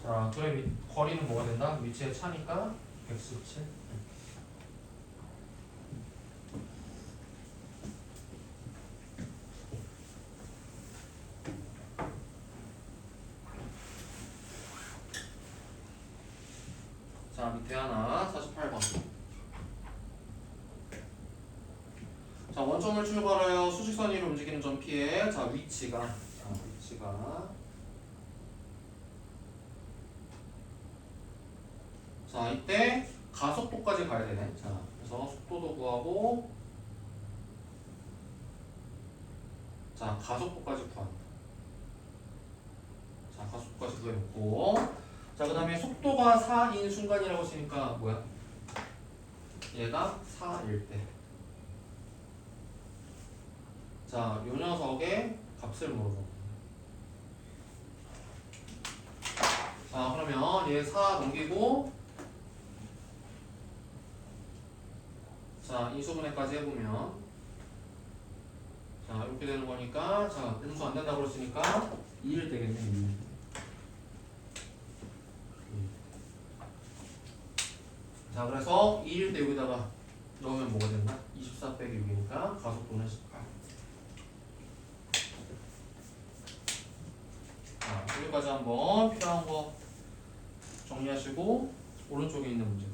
자, 그래 거리는 뭐가 된다? 위치의 차니까 117. 자, 밑에 하나 48번. 자, 원점을 출발하여 수직선 위로 움직이는 점 P의 자 위치가 자 이때 가속도까지 가야 되네. 자 그래서 속도도 구하고 자 가속도까지 구한다. 자 가속도까지 구해놓고 자 그 다음에 속도가 4인 순간이라고 했으니까 뭐야? 얘가 4일 때. 자, 요 녀석의 값을 물어줘. 자, 그러면 얘 4 넘기고 자, 인수분해까지 해보면 자, 이렇게 되는 거니까 자, 분수 안 된다고 그랬으니까 2일 되겠네, 2일. 자, 그래서 2일 때 여기다가 넣으면 뭐가 된다? 24 빼기 6이니까 가속도는 18. 자, 여기까지 한번 필요한 거 정리하시고 오른쪽에 있는 문제.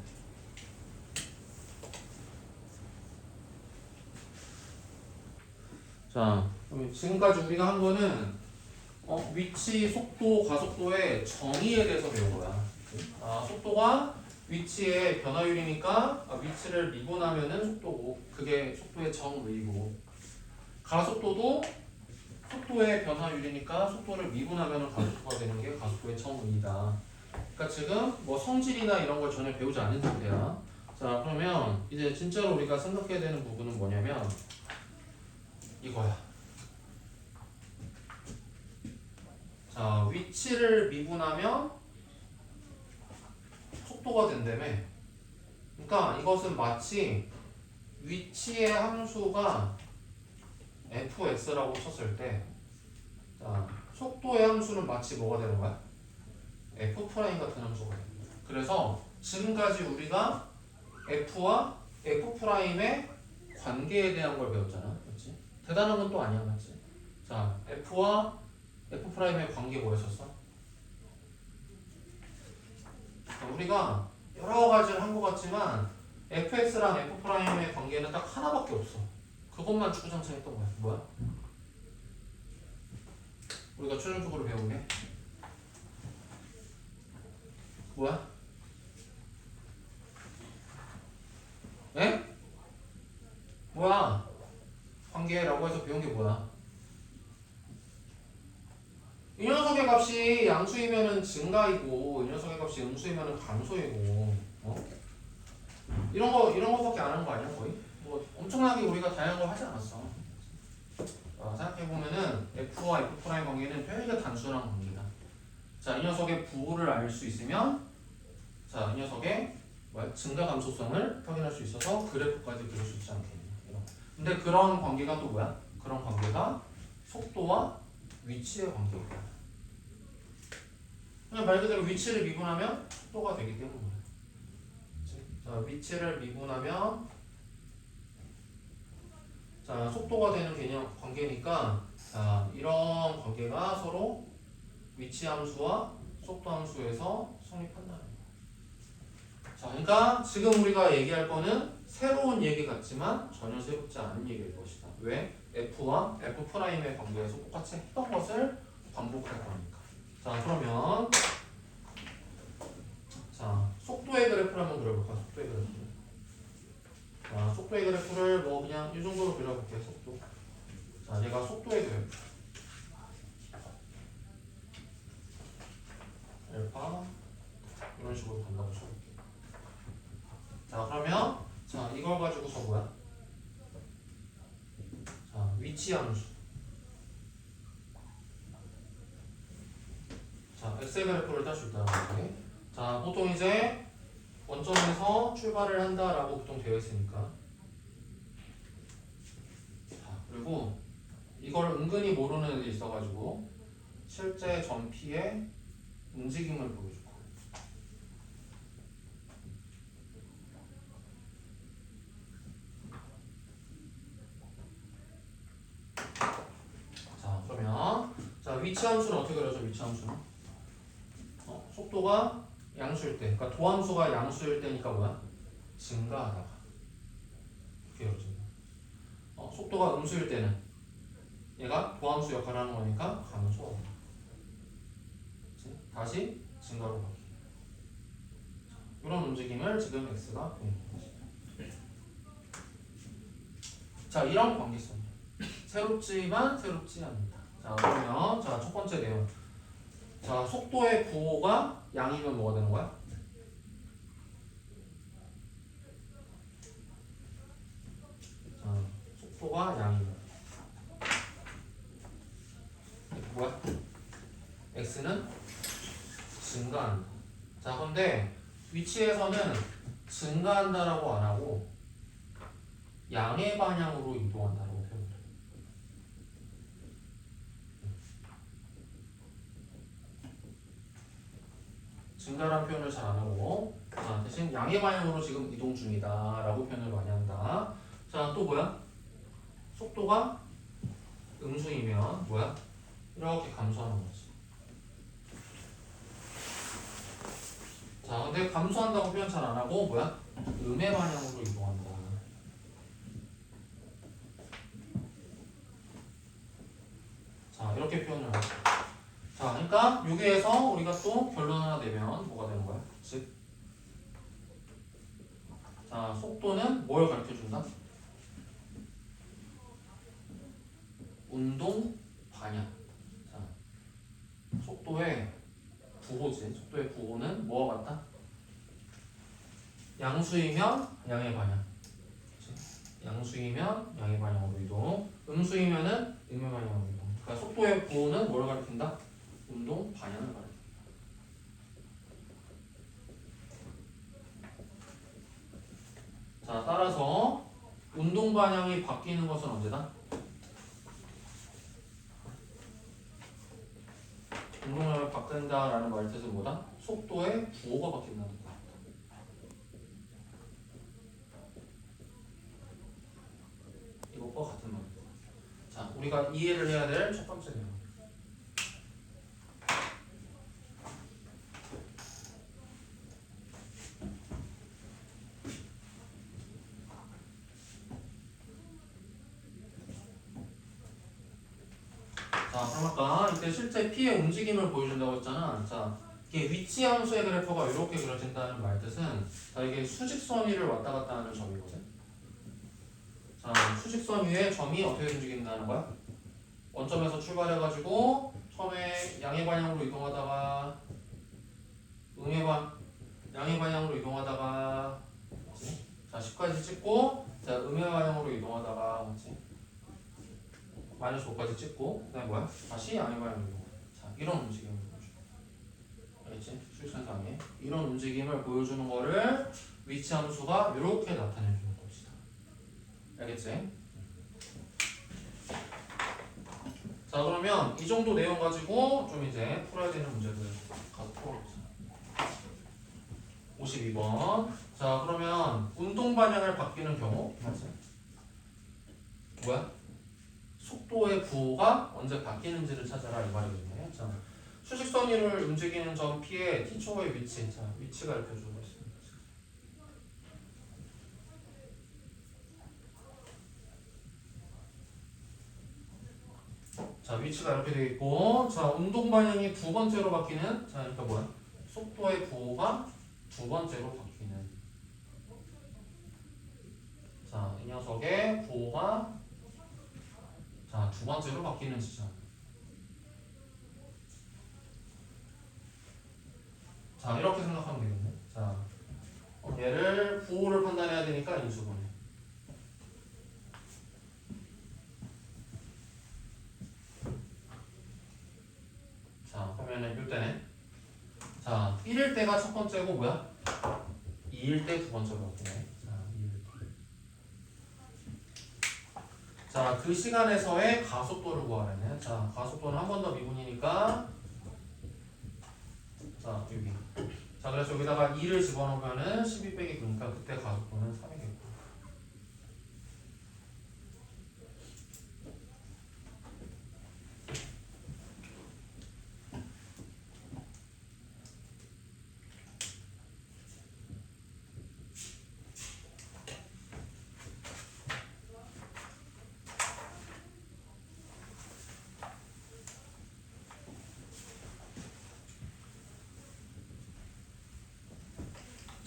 자, 그럼 지금까지 우리가 한 거는 위치, 속도, 가속도의 정의에 대해서 배운 거야. 속도가 위치의 변화율이니까 위치를 미분하면은 속도고 그게 속도의 정의고 가속도도 속도의 변화율이니까 속도를 미분하면 가속도가 되는 게 가속도의 정의이다. 그러니까 지금 뭐 성질이나 이런 걸 전혀 배우지 않은 상태야. 자, 그러면 이제 진짜로 우리가 생각해야 되는 부분은 뭐냐면 이거야. 자, 위치를 미분하면 속도가 된다며. 그러니까 이것은 마치 위치의 함수가 fx라고 쳤을 때 자, 속도의 함수는 마치 뭐가 되는 거야? f' 같은 함수가 되는 거야. 그래서 지금까지 우리가 f와 f'의 관계에 대한 걸 배웠잖아. 그렇지? 대단한 건 또 아니야. 맞지? 자, f와 f'의 관계 뭐였었어? 우리가 여러 가지를 한 것 같지만 fx랑 f'의 관계는 딱 하나밖에 없어. 그것만 주구장창 했던 거야. 뭐야? 우리가 최종적으로 배운 게 뭐야? 에? 뭐야? 관계라고 해서 배운 게 뭐야? 이 녀석의 값이 양수이면은 증가이고 이 녀석의 값이 음수이면은 감소이고 이런 거밖에 안 한 거 아니야 거의? 뭐 엄청나게 우리가 다양한 걸 하지 않았어. 생각해보면은 f와 f' 관계는 되게 단순한 관계다. 자, 이 녀석의 부호를 알 수 있으면 자, 이 녀석의 증가 감소성을 확인할 수 있어서 그래프까지 그릴 수 있지 않겠냐. 근데 그런 관계가 또 뭐야? 그런 관계가 속도와 위치의 관계이다. 그냥 말 그대로 위치를 미분하면 속도가 되기 때문이야. 자, 위치를 미분하면 자, 속도가 되는 개념 관계니까 자, 이런 관계가 서로 위치 함수와 속도 함수에서 성립한다는 거야. 자, 그러니까 지금 우리가 얘기할 거는 새로운 얘기 같지만 전혀 새롭지 않은 얘기일 것이다. 왜? f와 f'의 관계에서 똑같이 했던 것을 반복할 거니까. 자, 그러면 자, 속도의 그래프를 한번 그려볼까? 속도의 그래프. 자, 속도의 그래프를 뭐 그냥 이 정도로 그려볼게. 속도. 자, 얘가 속도의 그래프. 알파 이런 식으로 간다고 쳐볼게. 자, 그러면 자, 이걸 가지고서 뭐야? 자, 위치 함수. 자, x의 그래프를 딸 수 있다는 거지. 자, 자, 보통 이제 원점에서 출발을 한다라고 보통 되어 있으니까. 자, 그리고 이걸 은근히 모르는 애들이 있어가지고 실제 점피의 움직임을 보여주고. 자, 그러면 자, 위치 함수는 어떻게 그려져? 위치 함수는 속도가 양수일 때, 그러니까 도함수가 양수일 때니까 뭐야? 증가하다가 이렇게 그려진다. 속도가 음수일 때는 얘가 도함수 역할을 하는 거니까 감소하다. 그치? 다시 증가로 바뀌고. 이런 움직임을 지금 x가 보이는 거지. 자, 이런 관계성. 새롭지만 새롭지 않다. 자, 그러면 자, 첫 번째 내용. 자, 속도의 부호가 양이면 뭐가 되는 거야? 자, 속도가 양이면 뭐야? x는 증가한다. 자, 근데 위치에서는 증가한다라고 안 하고 양의 방향으로 이동한다라고 표현해. 증가라는 표현을 잘 안 하고 대신 양의 방향으로 지금 이동 중이다라고 표현을 많이 한다. 자, 또 뭐야? 속도가 음수이면 뭐야? 이렇게 감소하는 거지. 자, 근데 감소한다고 표현 잘 안 하고 뭐야? 음의 방향으로 이동한다. 자, 이렇게 표현을 하죠. 자, 그러니까 여기에서 우리가 또 결론 하나 내면 뭐가 되는 거야? 즉, 자, 속도는 뭘 가르쳐준다? 운동 방향. 자, 속도의 부호지. 속도의 부호는 뭐와 같다? 양수이면 양의 방향. 그치? 양수이면 양의 방향으로 이동. 음수이면은 음의 방향으로 이동. 그러니까 속도의 부호는 뭘 가리킨다? 운동 방향을 가리킨다. 자, 따라서 운동 방향이 바뀌는 것은 언제다? 운동 방향이 바뀐다라는 말 뜻은 뭐다? 속도의 부호가 바뀐다는 거다. 이것과 같은 말이다. 자, 우리가 이해를 해야 될 첫 번째 내용. 자, 그럼 아까 이때 실제 P의 움직임을 보여준다고 했잖아. 자, 이게 위치 함수의 그래프가 이렇게 그려진다는 말 뜻은 자, 이게 수직선 위를 왔다 갔다 하는 점이거든. 자, 수직선 위에 점이 어떻게 움직인다는 거야? 원점에서 출발해가지고 처음에 양의 방향으로 이동하다가 양의 방향으로 이동하다가 그치? 자, 10까지 찍고 자, 음의 방향으로 이동하다가 그치? 마이너스 5까지 찍고 그 다음에 뭐야? 다시 양의 방향으로 이동. 자, 이런 움직임을 보여줘. 알겠지? 수직선상에 이런 움직임을 보여주는 거를 위치 함수가 이렇게 나타내주는 것이다. 알겠지? 자, 그러면 이 정도 내용 가지고 좀 이제 풀어야 되는 문제들 가서 풀어보자. 52번. 자, 그러면 운동 방향을 바뀌는 경우 맞지? 뭐야? 속도의 부호가 언제 바뀌는지를 찾아라 이 말이겠네. 자, 수직선 위를 움직이는 점 P의 T초의 위치. 자, 위치가 이렇게 주어져 있습니다. 자, 위치가 이렇게 되어 있고, 자, 운동 방향이 두 번째로 바뀌는, 자, 그러니까 뭐야? 속도의 부호가 두 번째로 바뀌는. 자, 이 녀석의 부호가 자, 두 번째로 바뀌는 지점. 자, 이렇게 생각하면 되겠네. 자, 얘를 부호를 판단해야 되니까 인수분해. 자, 그러면은 이때는 자, 1일 때가 첫 번째고 뭐야? 2일 때 두 번째로 바뀌네. 자, 2일 때. 자, 그 시간에서의 가속도를 구하라네. 자, 가속도는 한 번 더 미분이니까 자, 여기. 자, 그래서 여기다가 2를 집어넣으면은 12 빼기 9니까 그때 가속도는 3이겠고.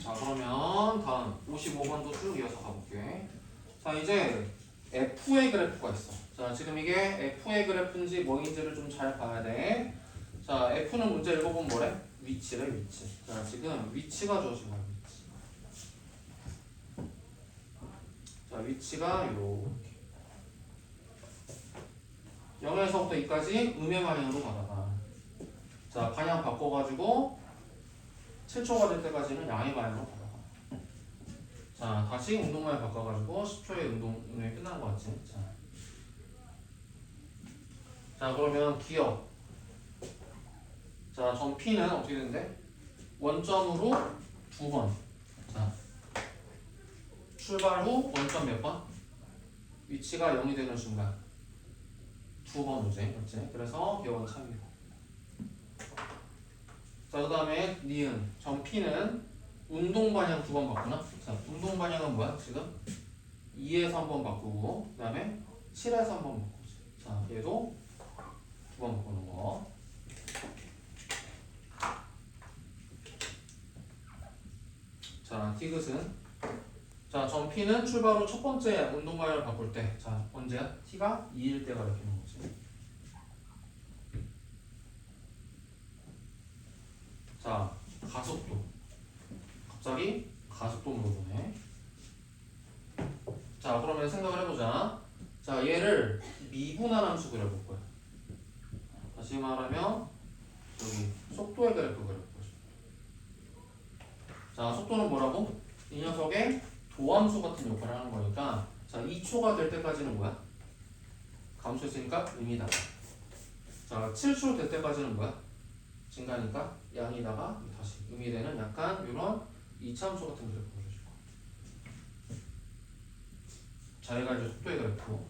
자, 그러면 다음 55번도 쭉 이어서 가볼게. 자, 이제 F의 그래프가 있어. 자, 지금 이게 F의 그래프인지 뭐인지를 좀 잘 봐야 돼. 자, F는 문제 읽어보면 뭐래? 위치래, 위치. 자, 지금 위치가 주어진 거야, 위치. 자, 위치가 요렇게. 0에서부터 2까지 음의 방향으로 가다가. 자, 방향 바꿔가지고 7초가 될 때까지는 양의 방향으로 가다가. 자, 다시 운동만을 바꿔가지고 10초의 운동이 끝난 것 같지? 자, 그러면 기억. 자, 점 P는 어떻게 되는데? 원점으로 2번. 자, 출발 후 원점 몇 번? 위치가 0이 되는 순간 2번 오지, 맞지? 그래서 기억은 참이고. 자, 그 다음에 니은. 점 P는 운동 방향 2번 바꾸나? 자, 운동 방향은 뭐야, 지금? 2에서 한 번 바꾸고, 그 다음에 7에서 한 번 바꾸지. 자, 얘도 2번 바꾸는 거. 자, 디귿은 자, 점 P는 출발 후 첫 번째 운동 방향을 바꿀 때. 자, 언제야? T가 2일 때가 이렇게 되는 거지. 자, 가속도. 갑자기 가속도 물어보네. 자, 그러면 생각을 해보자. 자, 얘를 미분한 함수 그려볼 거야. 다시 말하면 여기 속도의 그래프 그려볼 거야. 자, 속도는 뭐라고? 이 녀석의 도함수 같은 역할을 하는 거니까 자, 2초가 될 때까지는 뭐야? 감소했으니까 음이다. 자, 7초 될 때까지는 뭐야? 증가니까 양이다가 다시 음이 되는 약간 이런 이차함수 같은 그래프 그려줄 거야. 자, 얘가 이제 속도의 그래프.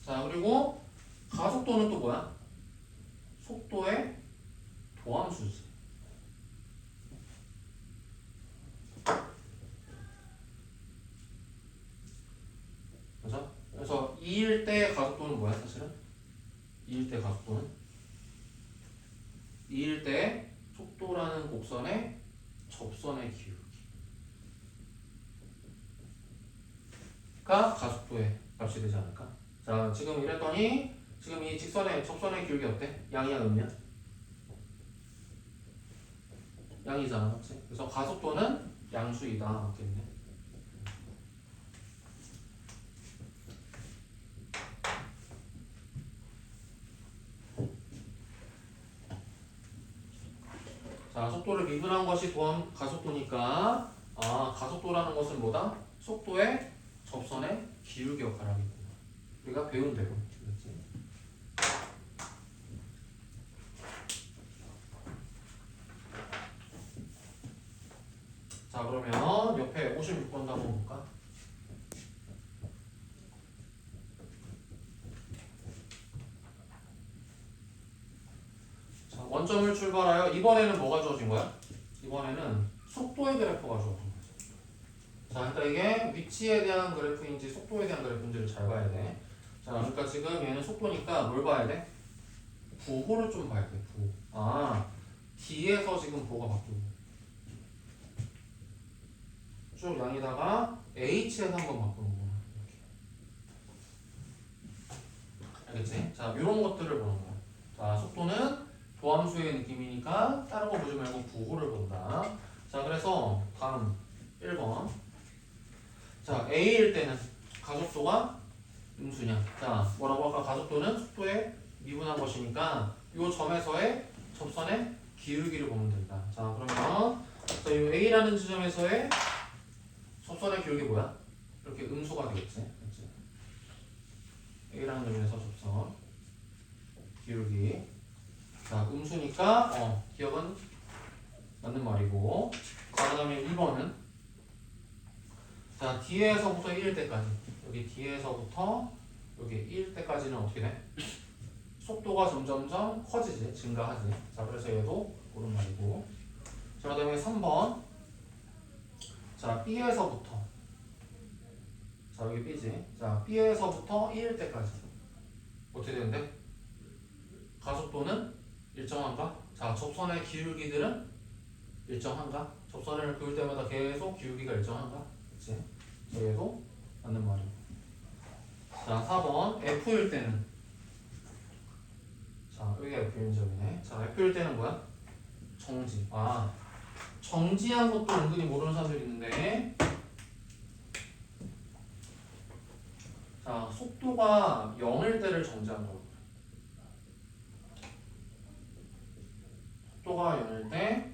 자, 그리고 가속도는 또 뭐야? 속도의 도함수지. 그죠? 그래서 2일 때 가속도는 뭐야, 사실은? 2일 때 가속도는? 2일 때 속도라는 곡선의 접선의 기울기가 가속도의 값이 되지 않을까? 자, 지금 이랬더니 지금 이 직선의 접선의 기울기 어때? 양이야, 음이야? 양이잖아, 맞지? 그래서 가속도는 양수이다. 맞겠네. 자, 속도를 미분한 것이 도함 가속도니까 가속도라는 것은 뭐다? 속도의 접선의 기울기 역할을 하겠구나. 우리가 배운 대로. 그렇지? 자, 그러면 옆에 56번도 한번 볼까? 자, 원점을 출발하여 이번에는 뭐가 주어진 거야? 이번에는 속도의 그래프가 주어진 거야. 자, 그러니까 이게 위치에 대한 그래프인지 속도에 대한 그래프인지를 잘 봐야 돼. 자, 그러니까 지금 얘는 속도니까 뭘 봐야 돼? 부호를 좀 봐야 돼. 부호. D에서 지금 부호가 바뀌고 쭉 양에다가 H에서 한번 바꾸는구나. 이렇게. 알겠지? 자, 이런 것들을 보는 거야. 자, 속도는 도함수의 느낌이니까 다른 거 보지 말고 부호를 본다. 자, 그래서 다음 1번. 자, A일 때는 가속도가 음수냐? 자, 뭐라고 아까 가속도는 속도에 미분한 것이니까 요 점에서의 접선의 기울기를 보면 된다. 자, 그러면 자, 요 A라는 지점에서의 접선의 기울기 뭐야? 이렇게 음수가 되겠지. 그렇지? A라는 점에서 접선 기울기. 자, 음수니까 기억은 맞는 말이고. 자, 그다음에 2번은 자, D에서부터 1일 때까지. 여기 D에서부터 여기 1일 때까지는 어떻게 돼? 속도가 점점점 커지지, 증가하지. 자, 그래서 얘도 옳은 말이고. 자, 그 다음에 3번. 자, B에서부터. 자, 여기 B지. 자, B에서부터 1일 때까지. 어떻게 되는데? 가속도는 일정한가? 자, 접선의 기울기들은 일정한가? 접선을 그을 때마다 계속 기울기가 일정한가? 그치? 자, 얘도 맞는 말이고. 자, 4번. F일 때는 자, 여기가 F인 점이네. 자, F일 때는 뭐야? 정지. 아, 정지한 것도 은근히 모르는 사람들이 있는데, 자, 속도가 0일 때를 정지한 거고, 속도가 0일 때,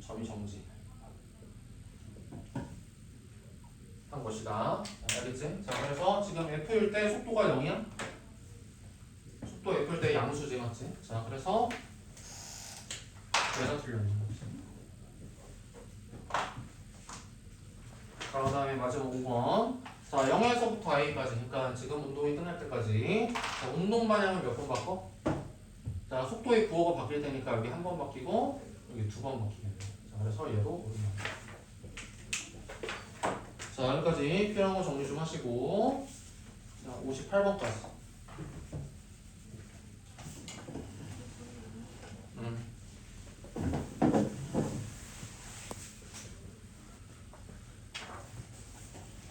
점이 정지 한 것이다. 자, 알겠지? 자, 그래서 지금 F일 때 속도가 0이야? 속도 F일 때 양수지, 맞지? 자, 그래서 얘가 틀렸는 거지. 자, 그 다음에 마지막 5번. 자, 0에서부터 A까지. 그러니까 지금 운동이 끝날 때까지. 자, 운동 방향을 몇 번 바꿔? 자, 속도의 부호가 바뀔 테니까 여기 한 번 바뀌고 여기 두 번 바뀌게 돼. 자, 그래서 얘도 오른쪽. 자, 여기까지 필요한 거 정리 좀 하시고. 자, 58번까지.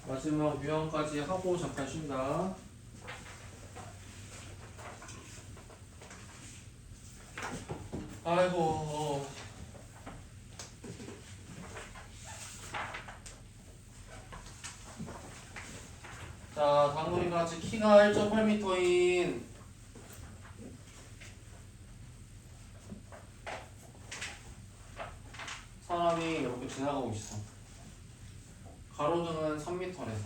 마지막 유형까지 하고 잠깐 쉰다. 아이고. 자, 당근이가 같이 키가 1.8m인 사람이 이렇게 지나가고 있어. 가로등은 3m네.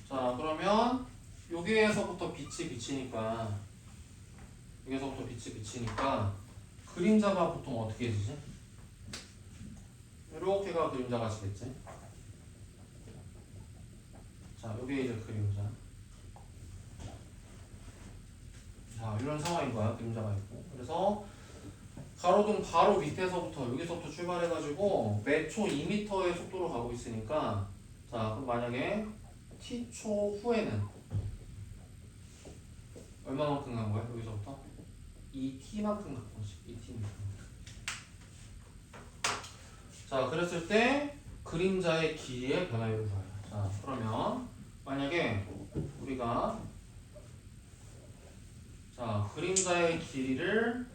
자, 그러면 여기에서부터 빛이 비치니까 여기서부터 빛이 비치니까 그림자가 보통 어떻게 해지지? 이렇게가 그림자가 지겠지? 자, 여기 이제 그림자. 자, 이런 상황인 거야. 그림자가 있고. 그래서 가로등 바로 밑에서부터 여기서부터 출발해가지고 매초 2m의 속도로 가고 있으니까 자, 그럼 만약에 t초 후에는 얼마만큼 간 거야? 여기서부터 2t만큼 간 거지. 2t만큼. 자, 그랬을 때 그림자의 길이의 변화율을 구해요. 자, 그러면 만약에 우리가 자, 그림자의 길이를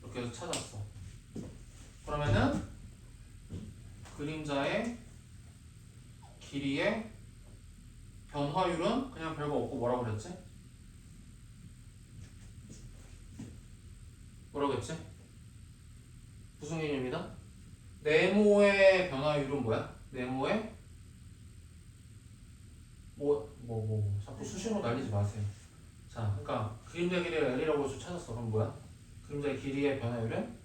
이렇게 해서 찾았어. 그러면은 그림자의 길이의 변화율은 그냥 별거 없고 뭐라고 그랬지? 뭐라고 했지? 무슨 개념이다? 네모의 변화율은 뭐야? 네모의 자꾸 수식으로 날리지 마세요. 자, 그러니까 그림자 길이를 L이라고 해서 찾았어. 그럼 뭐야? 그림자의 길이의 변화율은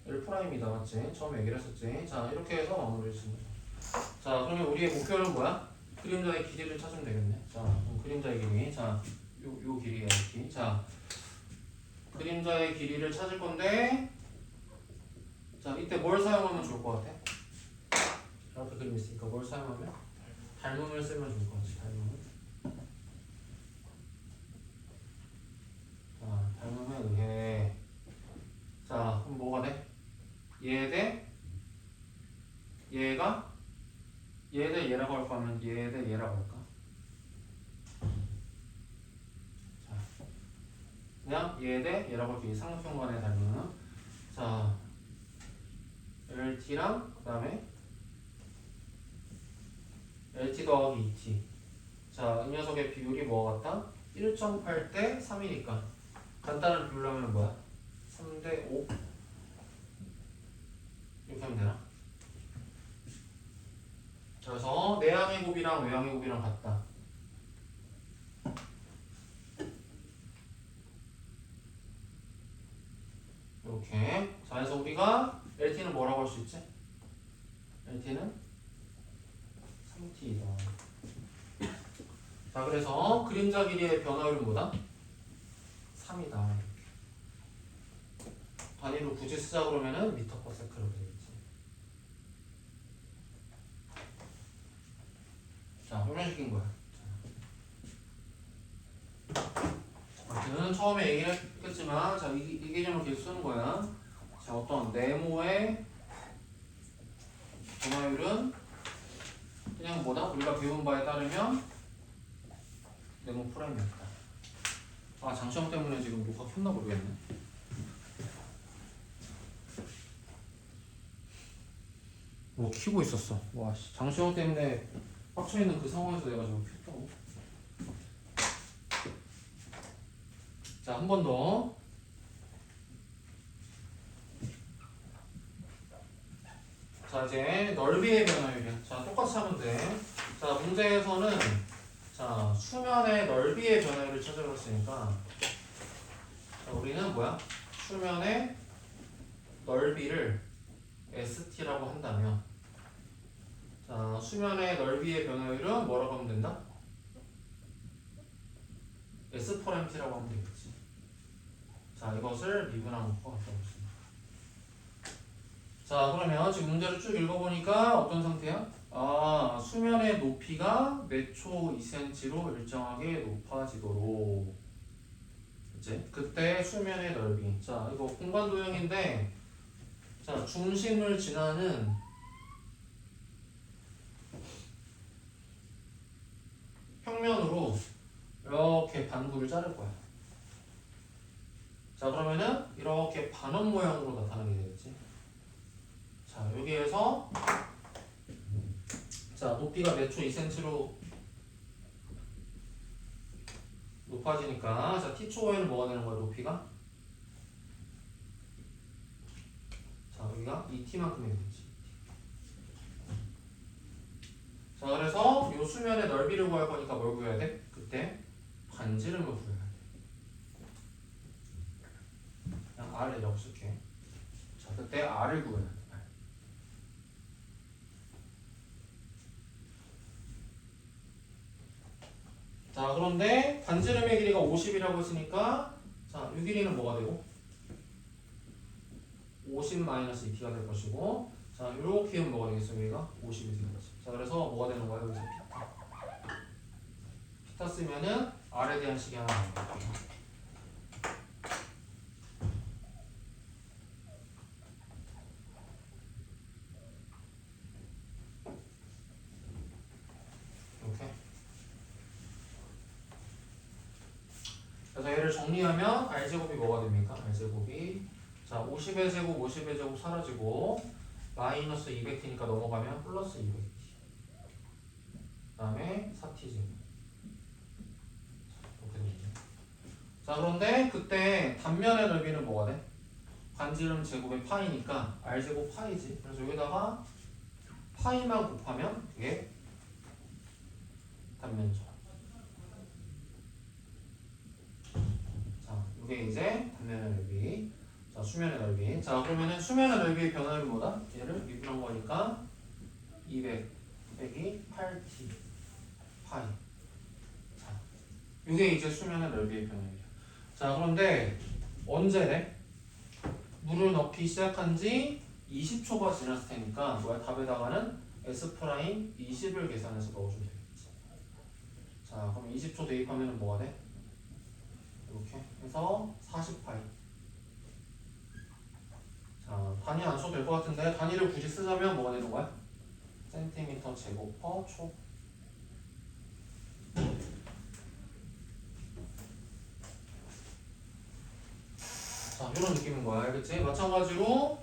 L'이다. 맞지? 처음에 얘기를 했었지. 자, 이렇게 해서 마무리를 짓는 거야. 자, 그러면 우리의 목표는 뭐야? 그림자의 길이를 찾으면 되겠네. 자, 그럼 그림자의 길이. 자, 요 길이야, 이렇게. 자, 그림자의 길이를 찾을 건데, 자, 이때 뭘 사용하면 좋을 것 같아? 이렇게 그림 있으니까 뭘 사용하면? 닮음을 쓰면 좋을 것 같지, 닮음을. 자, 닮음에 의해. 자, 그럼 뭐가 돼? 얘 대 얘가 얘 대 얘라고 할 거면 얘 대 얘라고 할까? 자, 그냥 얘 대 얘라고 할게. 이 상수평간의 닮음. 자, LT랑 그 다음에 LT 더하기 2T. 자, 이 녀석의 비율이 뭐가 같다? 1.8대 3이니까 간단한 비율로 하면 뭐야? 3대 5 이렇게 하면 되나? 그래서 내향의 곱이랑 외향의 곱이랑 같다. 이렇게. 자, 그래서 우리가 LT는 뭐라고 할 수 있지? LT는 3T이다. 자, 그래서 그림자 길이의 변화율은 뭐다? 3이다. 단위로 굳이 쓰자 그러면은 미터 퍼 세크로 되겠지. 자, 이런 식인 거야. 아무튼 처음에 얘기를 했겠지만, 자, 이 개념을 계속 쓰는 거야. 자, 어떤 네모의 변화율은 그냥 뭐다? 우리가 배운 바에 따르면 네모 프라임이었다. 아, 장시험 때문에 지금 녹화 켰나 모르겠네. 뭐 키고 있었어. 와, 씨. 장시험 때문에 빡쳐 있는 그 상황에서 내가 저거 켰다고. 자, 한 번 더. 자, 이제 넓이의 변화율이야. 자, 똑같이 하면 돼. 자, 문제에서는 자, 수면의 넓이의 변화율을 찾아봤으니까 자, 우리는 뭐야? 수면의 넓이를 ST라고 한다면 자, 수면의 넓이의 변화율은 뭐라고 하면 된다? S4MT라고 하면 되겠지. 자, 이것을 미분한 것과 같다고 했습니다. 자, 그러면 지금 문제를 쭉 읽어보니까 어떤 상태야? 아, 수면의 높이가 몇 초 2cm로 일정하게 높아지도록 이제 그때 수면의 넓이. 자, 이거 공간 도형인데 자, 중심을 지나는 평면으로 이렇게 반구를 자를 거야. 자, 그러면은 이렇게 반원 모양으로 나타나게 되겠지. 자, 여기에서 자, 높이가 몇 초 2cm로 높아지니까 자, t초에는 뭐가 되는 거야, 높이가? 자, 여기가 2t만큼이 되겠지. 자, 그래서 이 수면의 넓이를 구할 거니까 뭘 구해야 돼? 그때 반지름을 구해야 돼. 그냥 R을 역습해. 자, 그때 R을 구해야 돼. R. 자, 그런데 반지름의 길이가 50이라고 했으니까 자, 이 길이는 뭐가 되고? 50-2t가 될 것이고 자, 요렇게 하면 뭐가 되겠어? 여기가 50이 되겠지. 자, 그래서 뭐가 되는 거야? 여기서 피타 쓰면은 R에 대한 식이 하나 나온 거야. 이렇게. 그래서 얘를 정리하면 R제곱이 뭐가 됩니까? R제곱이 자, 50의 제곱, 50의 제곱 사라지고 마이너스 200t니까 넘어가면 플러스 200t. 그 다음에 4t제곱. 이렇게 되겠네. 자, 그런데 그때 단면의 넓이는 뭐가 돼? 반지름 제곱의 파이니까 R제곱 파이지. 그래서 여기다가 파이만 곱하면 그게 단면적. 자, 이게 이제 단면의 넓이. 자, 수면의 넓이. 자, 그러면은 수면의 넓이의 변화율이 뭐다? 얘를 미분한 거니까 200 빼기 8t 파이. 자, 이게 이제 수면의 넓이의 변화율이야. 자, 그런데 언제래? 물을 넣기 시작한 지 20초가 지났을 테니까 뭐야? 답에다가는 S'20을 계산해서 넣어주면 되겠지. 자, 그럼 20초 대입하면 뭐가 돼? 이렇게 해서 40파이. 자, 단위 안 써도 될 것 같은데 단위를 굳이 쓰자면 뭐가 되는 거야? 센티미터 제곱 퍼 초. 자, 이런 느낌인 거야. 알겠지? 마찬가지로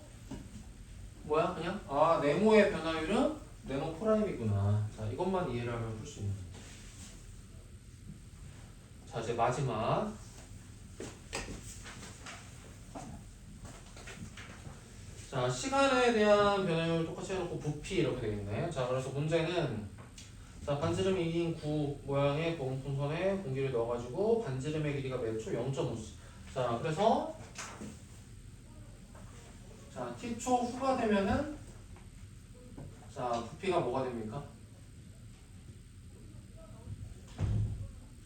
뭐야? 그냥 아, 네모의 변화율은 네모 프라임이구나. 자, 이것만 이해를 하면 풀 수 있는 거지. 자 이제 마지막. 자 시간에 대한 변화율 똑같이 해놓고 부피 이렇게 되겠네. 자 그래서 문제는 자 반지름 2인 9 모양의 보온풍선에 공기를 넣어가지고 반지름의 길이가 매초 0.5cm. 자 그래서 자 t초 후가 되면은 자 부피가 뭐가 됩니까?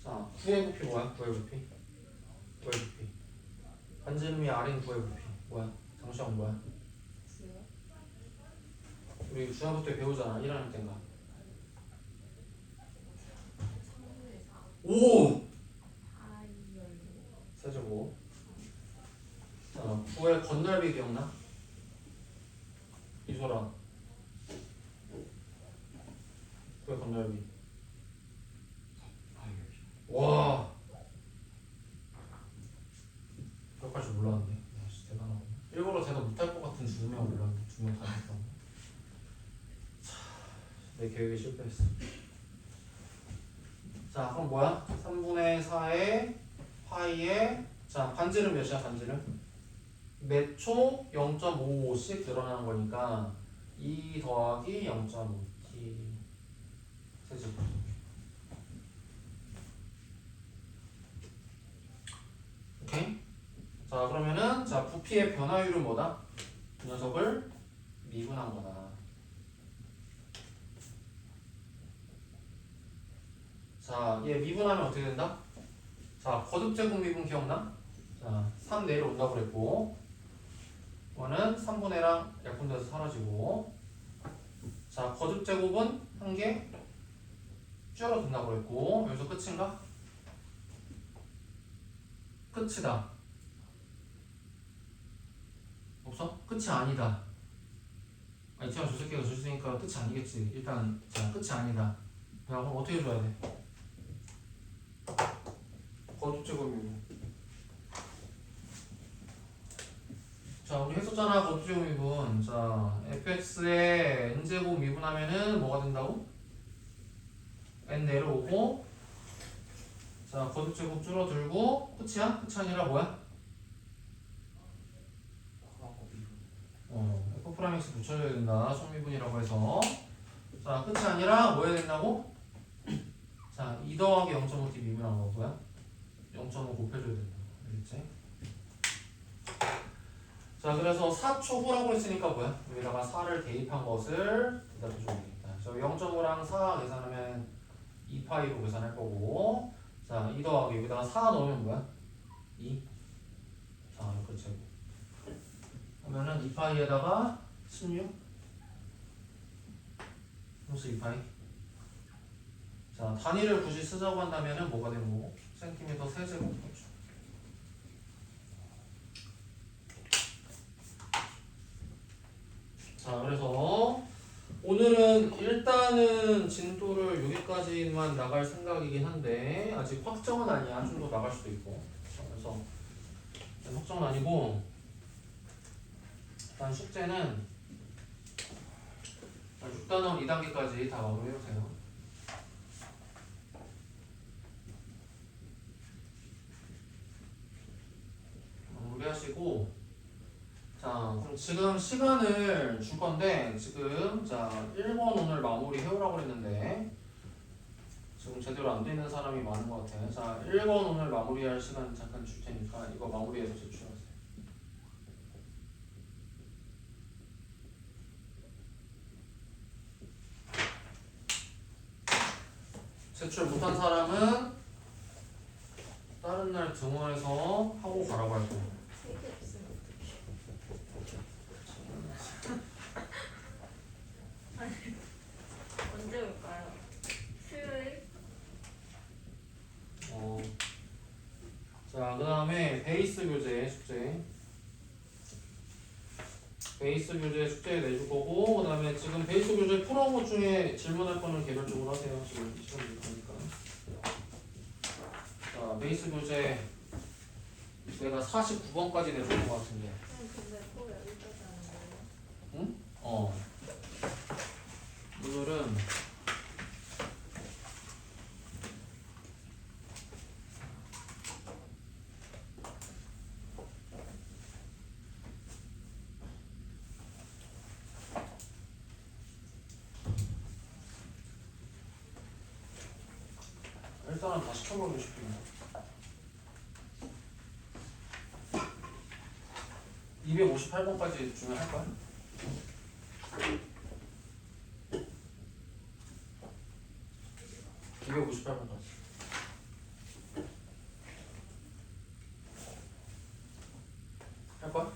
자 9의 부피 뭐야? 9의 부피 9의 부피 반지름이 R인 9의 부피 뭐야? 장시형 뭐야? 주요? 우리 중학교 때 배우잖아 1학년 때인가. 3분의 4 오! 파이 열고 세제곱. 자 9의 건널비 기억나? 이소라 9의 건널비. 와 그럴까지 몰랐네. 야, 씨, 대단하고 일부러 대답 못할 것 같은 두 명 몰랐네. 두 명 다 했어. 내 계획에 실패했어. 자 그럼 뭐야? 3분의 4의 파이에 자 반지름 몇이야? 반지름 매초 0.55씩 늘어나는 거니까 2 더하기 0.5t 세제곱. 오케이? 자 그러면은 자 부피의 변화율은 뭐다? 이 녀석을 미분한 거다. 자 얘 미분하면 어떻게 된다? 자 거듭제곱 미분 기억나? 자 3 내려온다고 그랬고 이거는 3분의 1랑 약분돼서 사라지고 자 거듭제곱은 한 개 줄어든다고 그랬고 여기서 끝인가? 끝이다. 없어? 끝이 아니다. 아, 이태원 저 새끼가 줬으니까 끝이 아니겠지. 일단 자 끝이 아니다. 야 그럼 어떻게 해줘야 돼? 거듭제곱미분. 자 우리 했었잖아 거듭제곱미분. 자 fx에 n제곱 미분하면은 뭐가 된다고? n 내려오고 자 거듭제곱 줄어들고 끝이야? 끝이 아니라 뭐야? f 프라임 x 붙여줘야 된다. 속미분이라고 해서 자 끝이 아니라 뭐 해야 된다고? 자 2 더하기 0.5t 미분한 거 뭐야? 0.5 곱해줘야 된다. 알겠지? 자 그래서 4초 후라고 했으니까 뭐야? 여기다가 4를 대입한 것을 대답해주면 되겠다. 저 0.5랑 4 계산하면 2파이로 계산할 거고 자 2 더하기 여기다가 4 넣으면 뭐야? 2 자 그렇지 그러면은 2파이에다가 16 플러스 2파이 자 단위를 굳이 쓰자고 한다면은 뭐가 되는 거고? 센티미터 세제곱 그렇죠. 자 그래서 오늘은 일단은 진도를 여기까지만 나갈 생각이긴 한데 아직 확정은 아니야. 좀 더 나갈 수도 있고 그래서 확정은 아니고 일단 숙제는 6단원 2단계까지 다 마무리해보세요. 마무리하시고 자 그럼 지금 시간을 줄 건데 지금 자 1번 오늘 마무리 해오라고 했는데 지금 제대로 안 되는 사람이 많은 것 같아요. 자 1번 오늘 마무리할 시간 잠깐 줄 테니까 이거 마무리해서 제출하세요. 제출 못한 사람은 다른 날 등호해서 하고 가라고 할 거예요. 3개 없으면 어떡해 언제 올까요? 수요일? 자, 그 다음에 베이스 교재 숙제. 베이스 교재 숙제 내줄 거고, 그 다음에 지금 베이스 교재 풀어온 것 중에 질문할 거는 개별적으로 하세요. 지금 시간 부족하니까. 자, 베이스 교재 내가 49번까지 내줄 것 같은데. 근데 꼭 여기까지 하는 거예요? 응? 오늘은 일단은 다 시켜버리고 싶은데 258번까지 주면 할까요? 할까?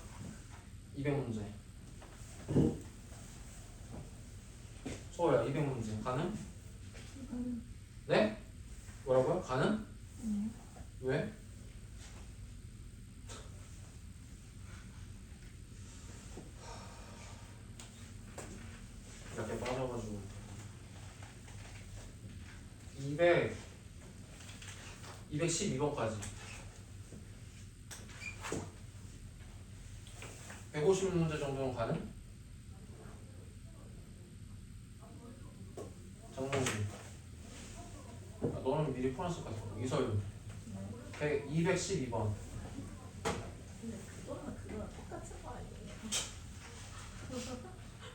200문제. 소호야 200문제 가능? 네? 뭐라고요? 가능? 왜? 이렇게 빠져가지고 212번까지 150문제 정도는 가능? 장문지 너는 미리 풀었을 것 같아. 이서윤 212번 근데 그거랑 똑같은 거 아니에요?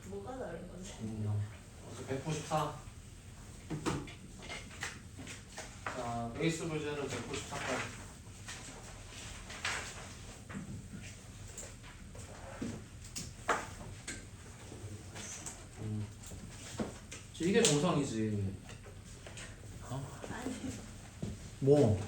뭐가 다른 거지? 194 자, 베이스 부제는 194까지 이게 정상이지. 아니 뭐?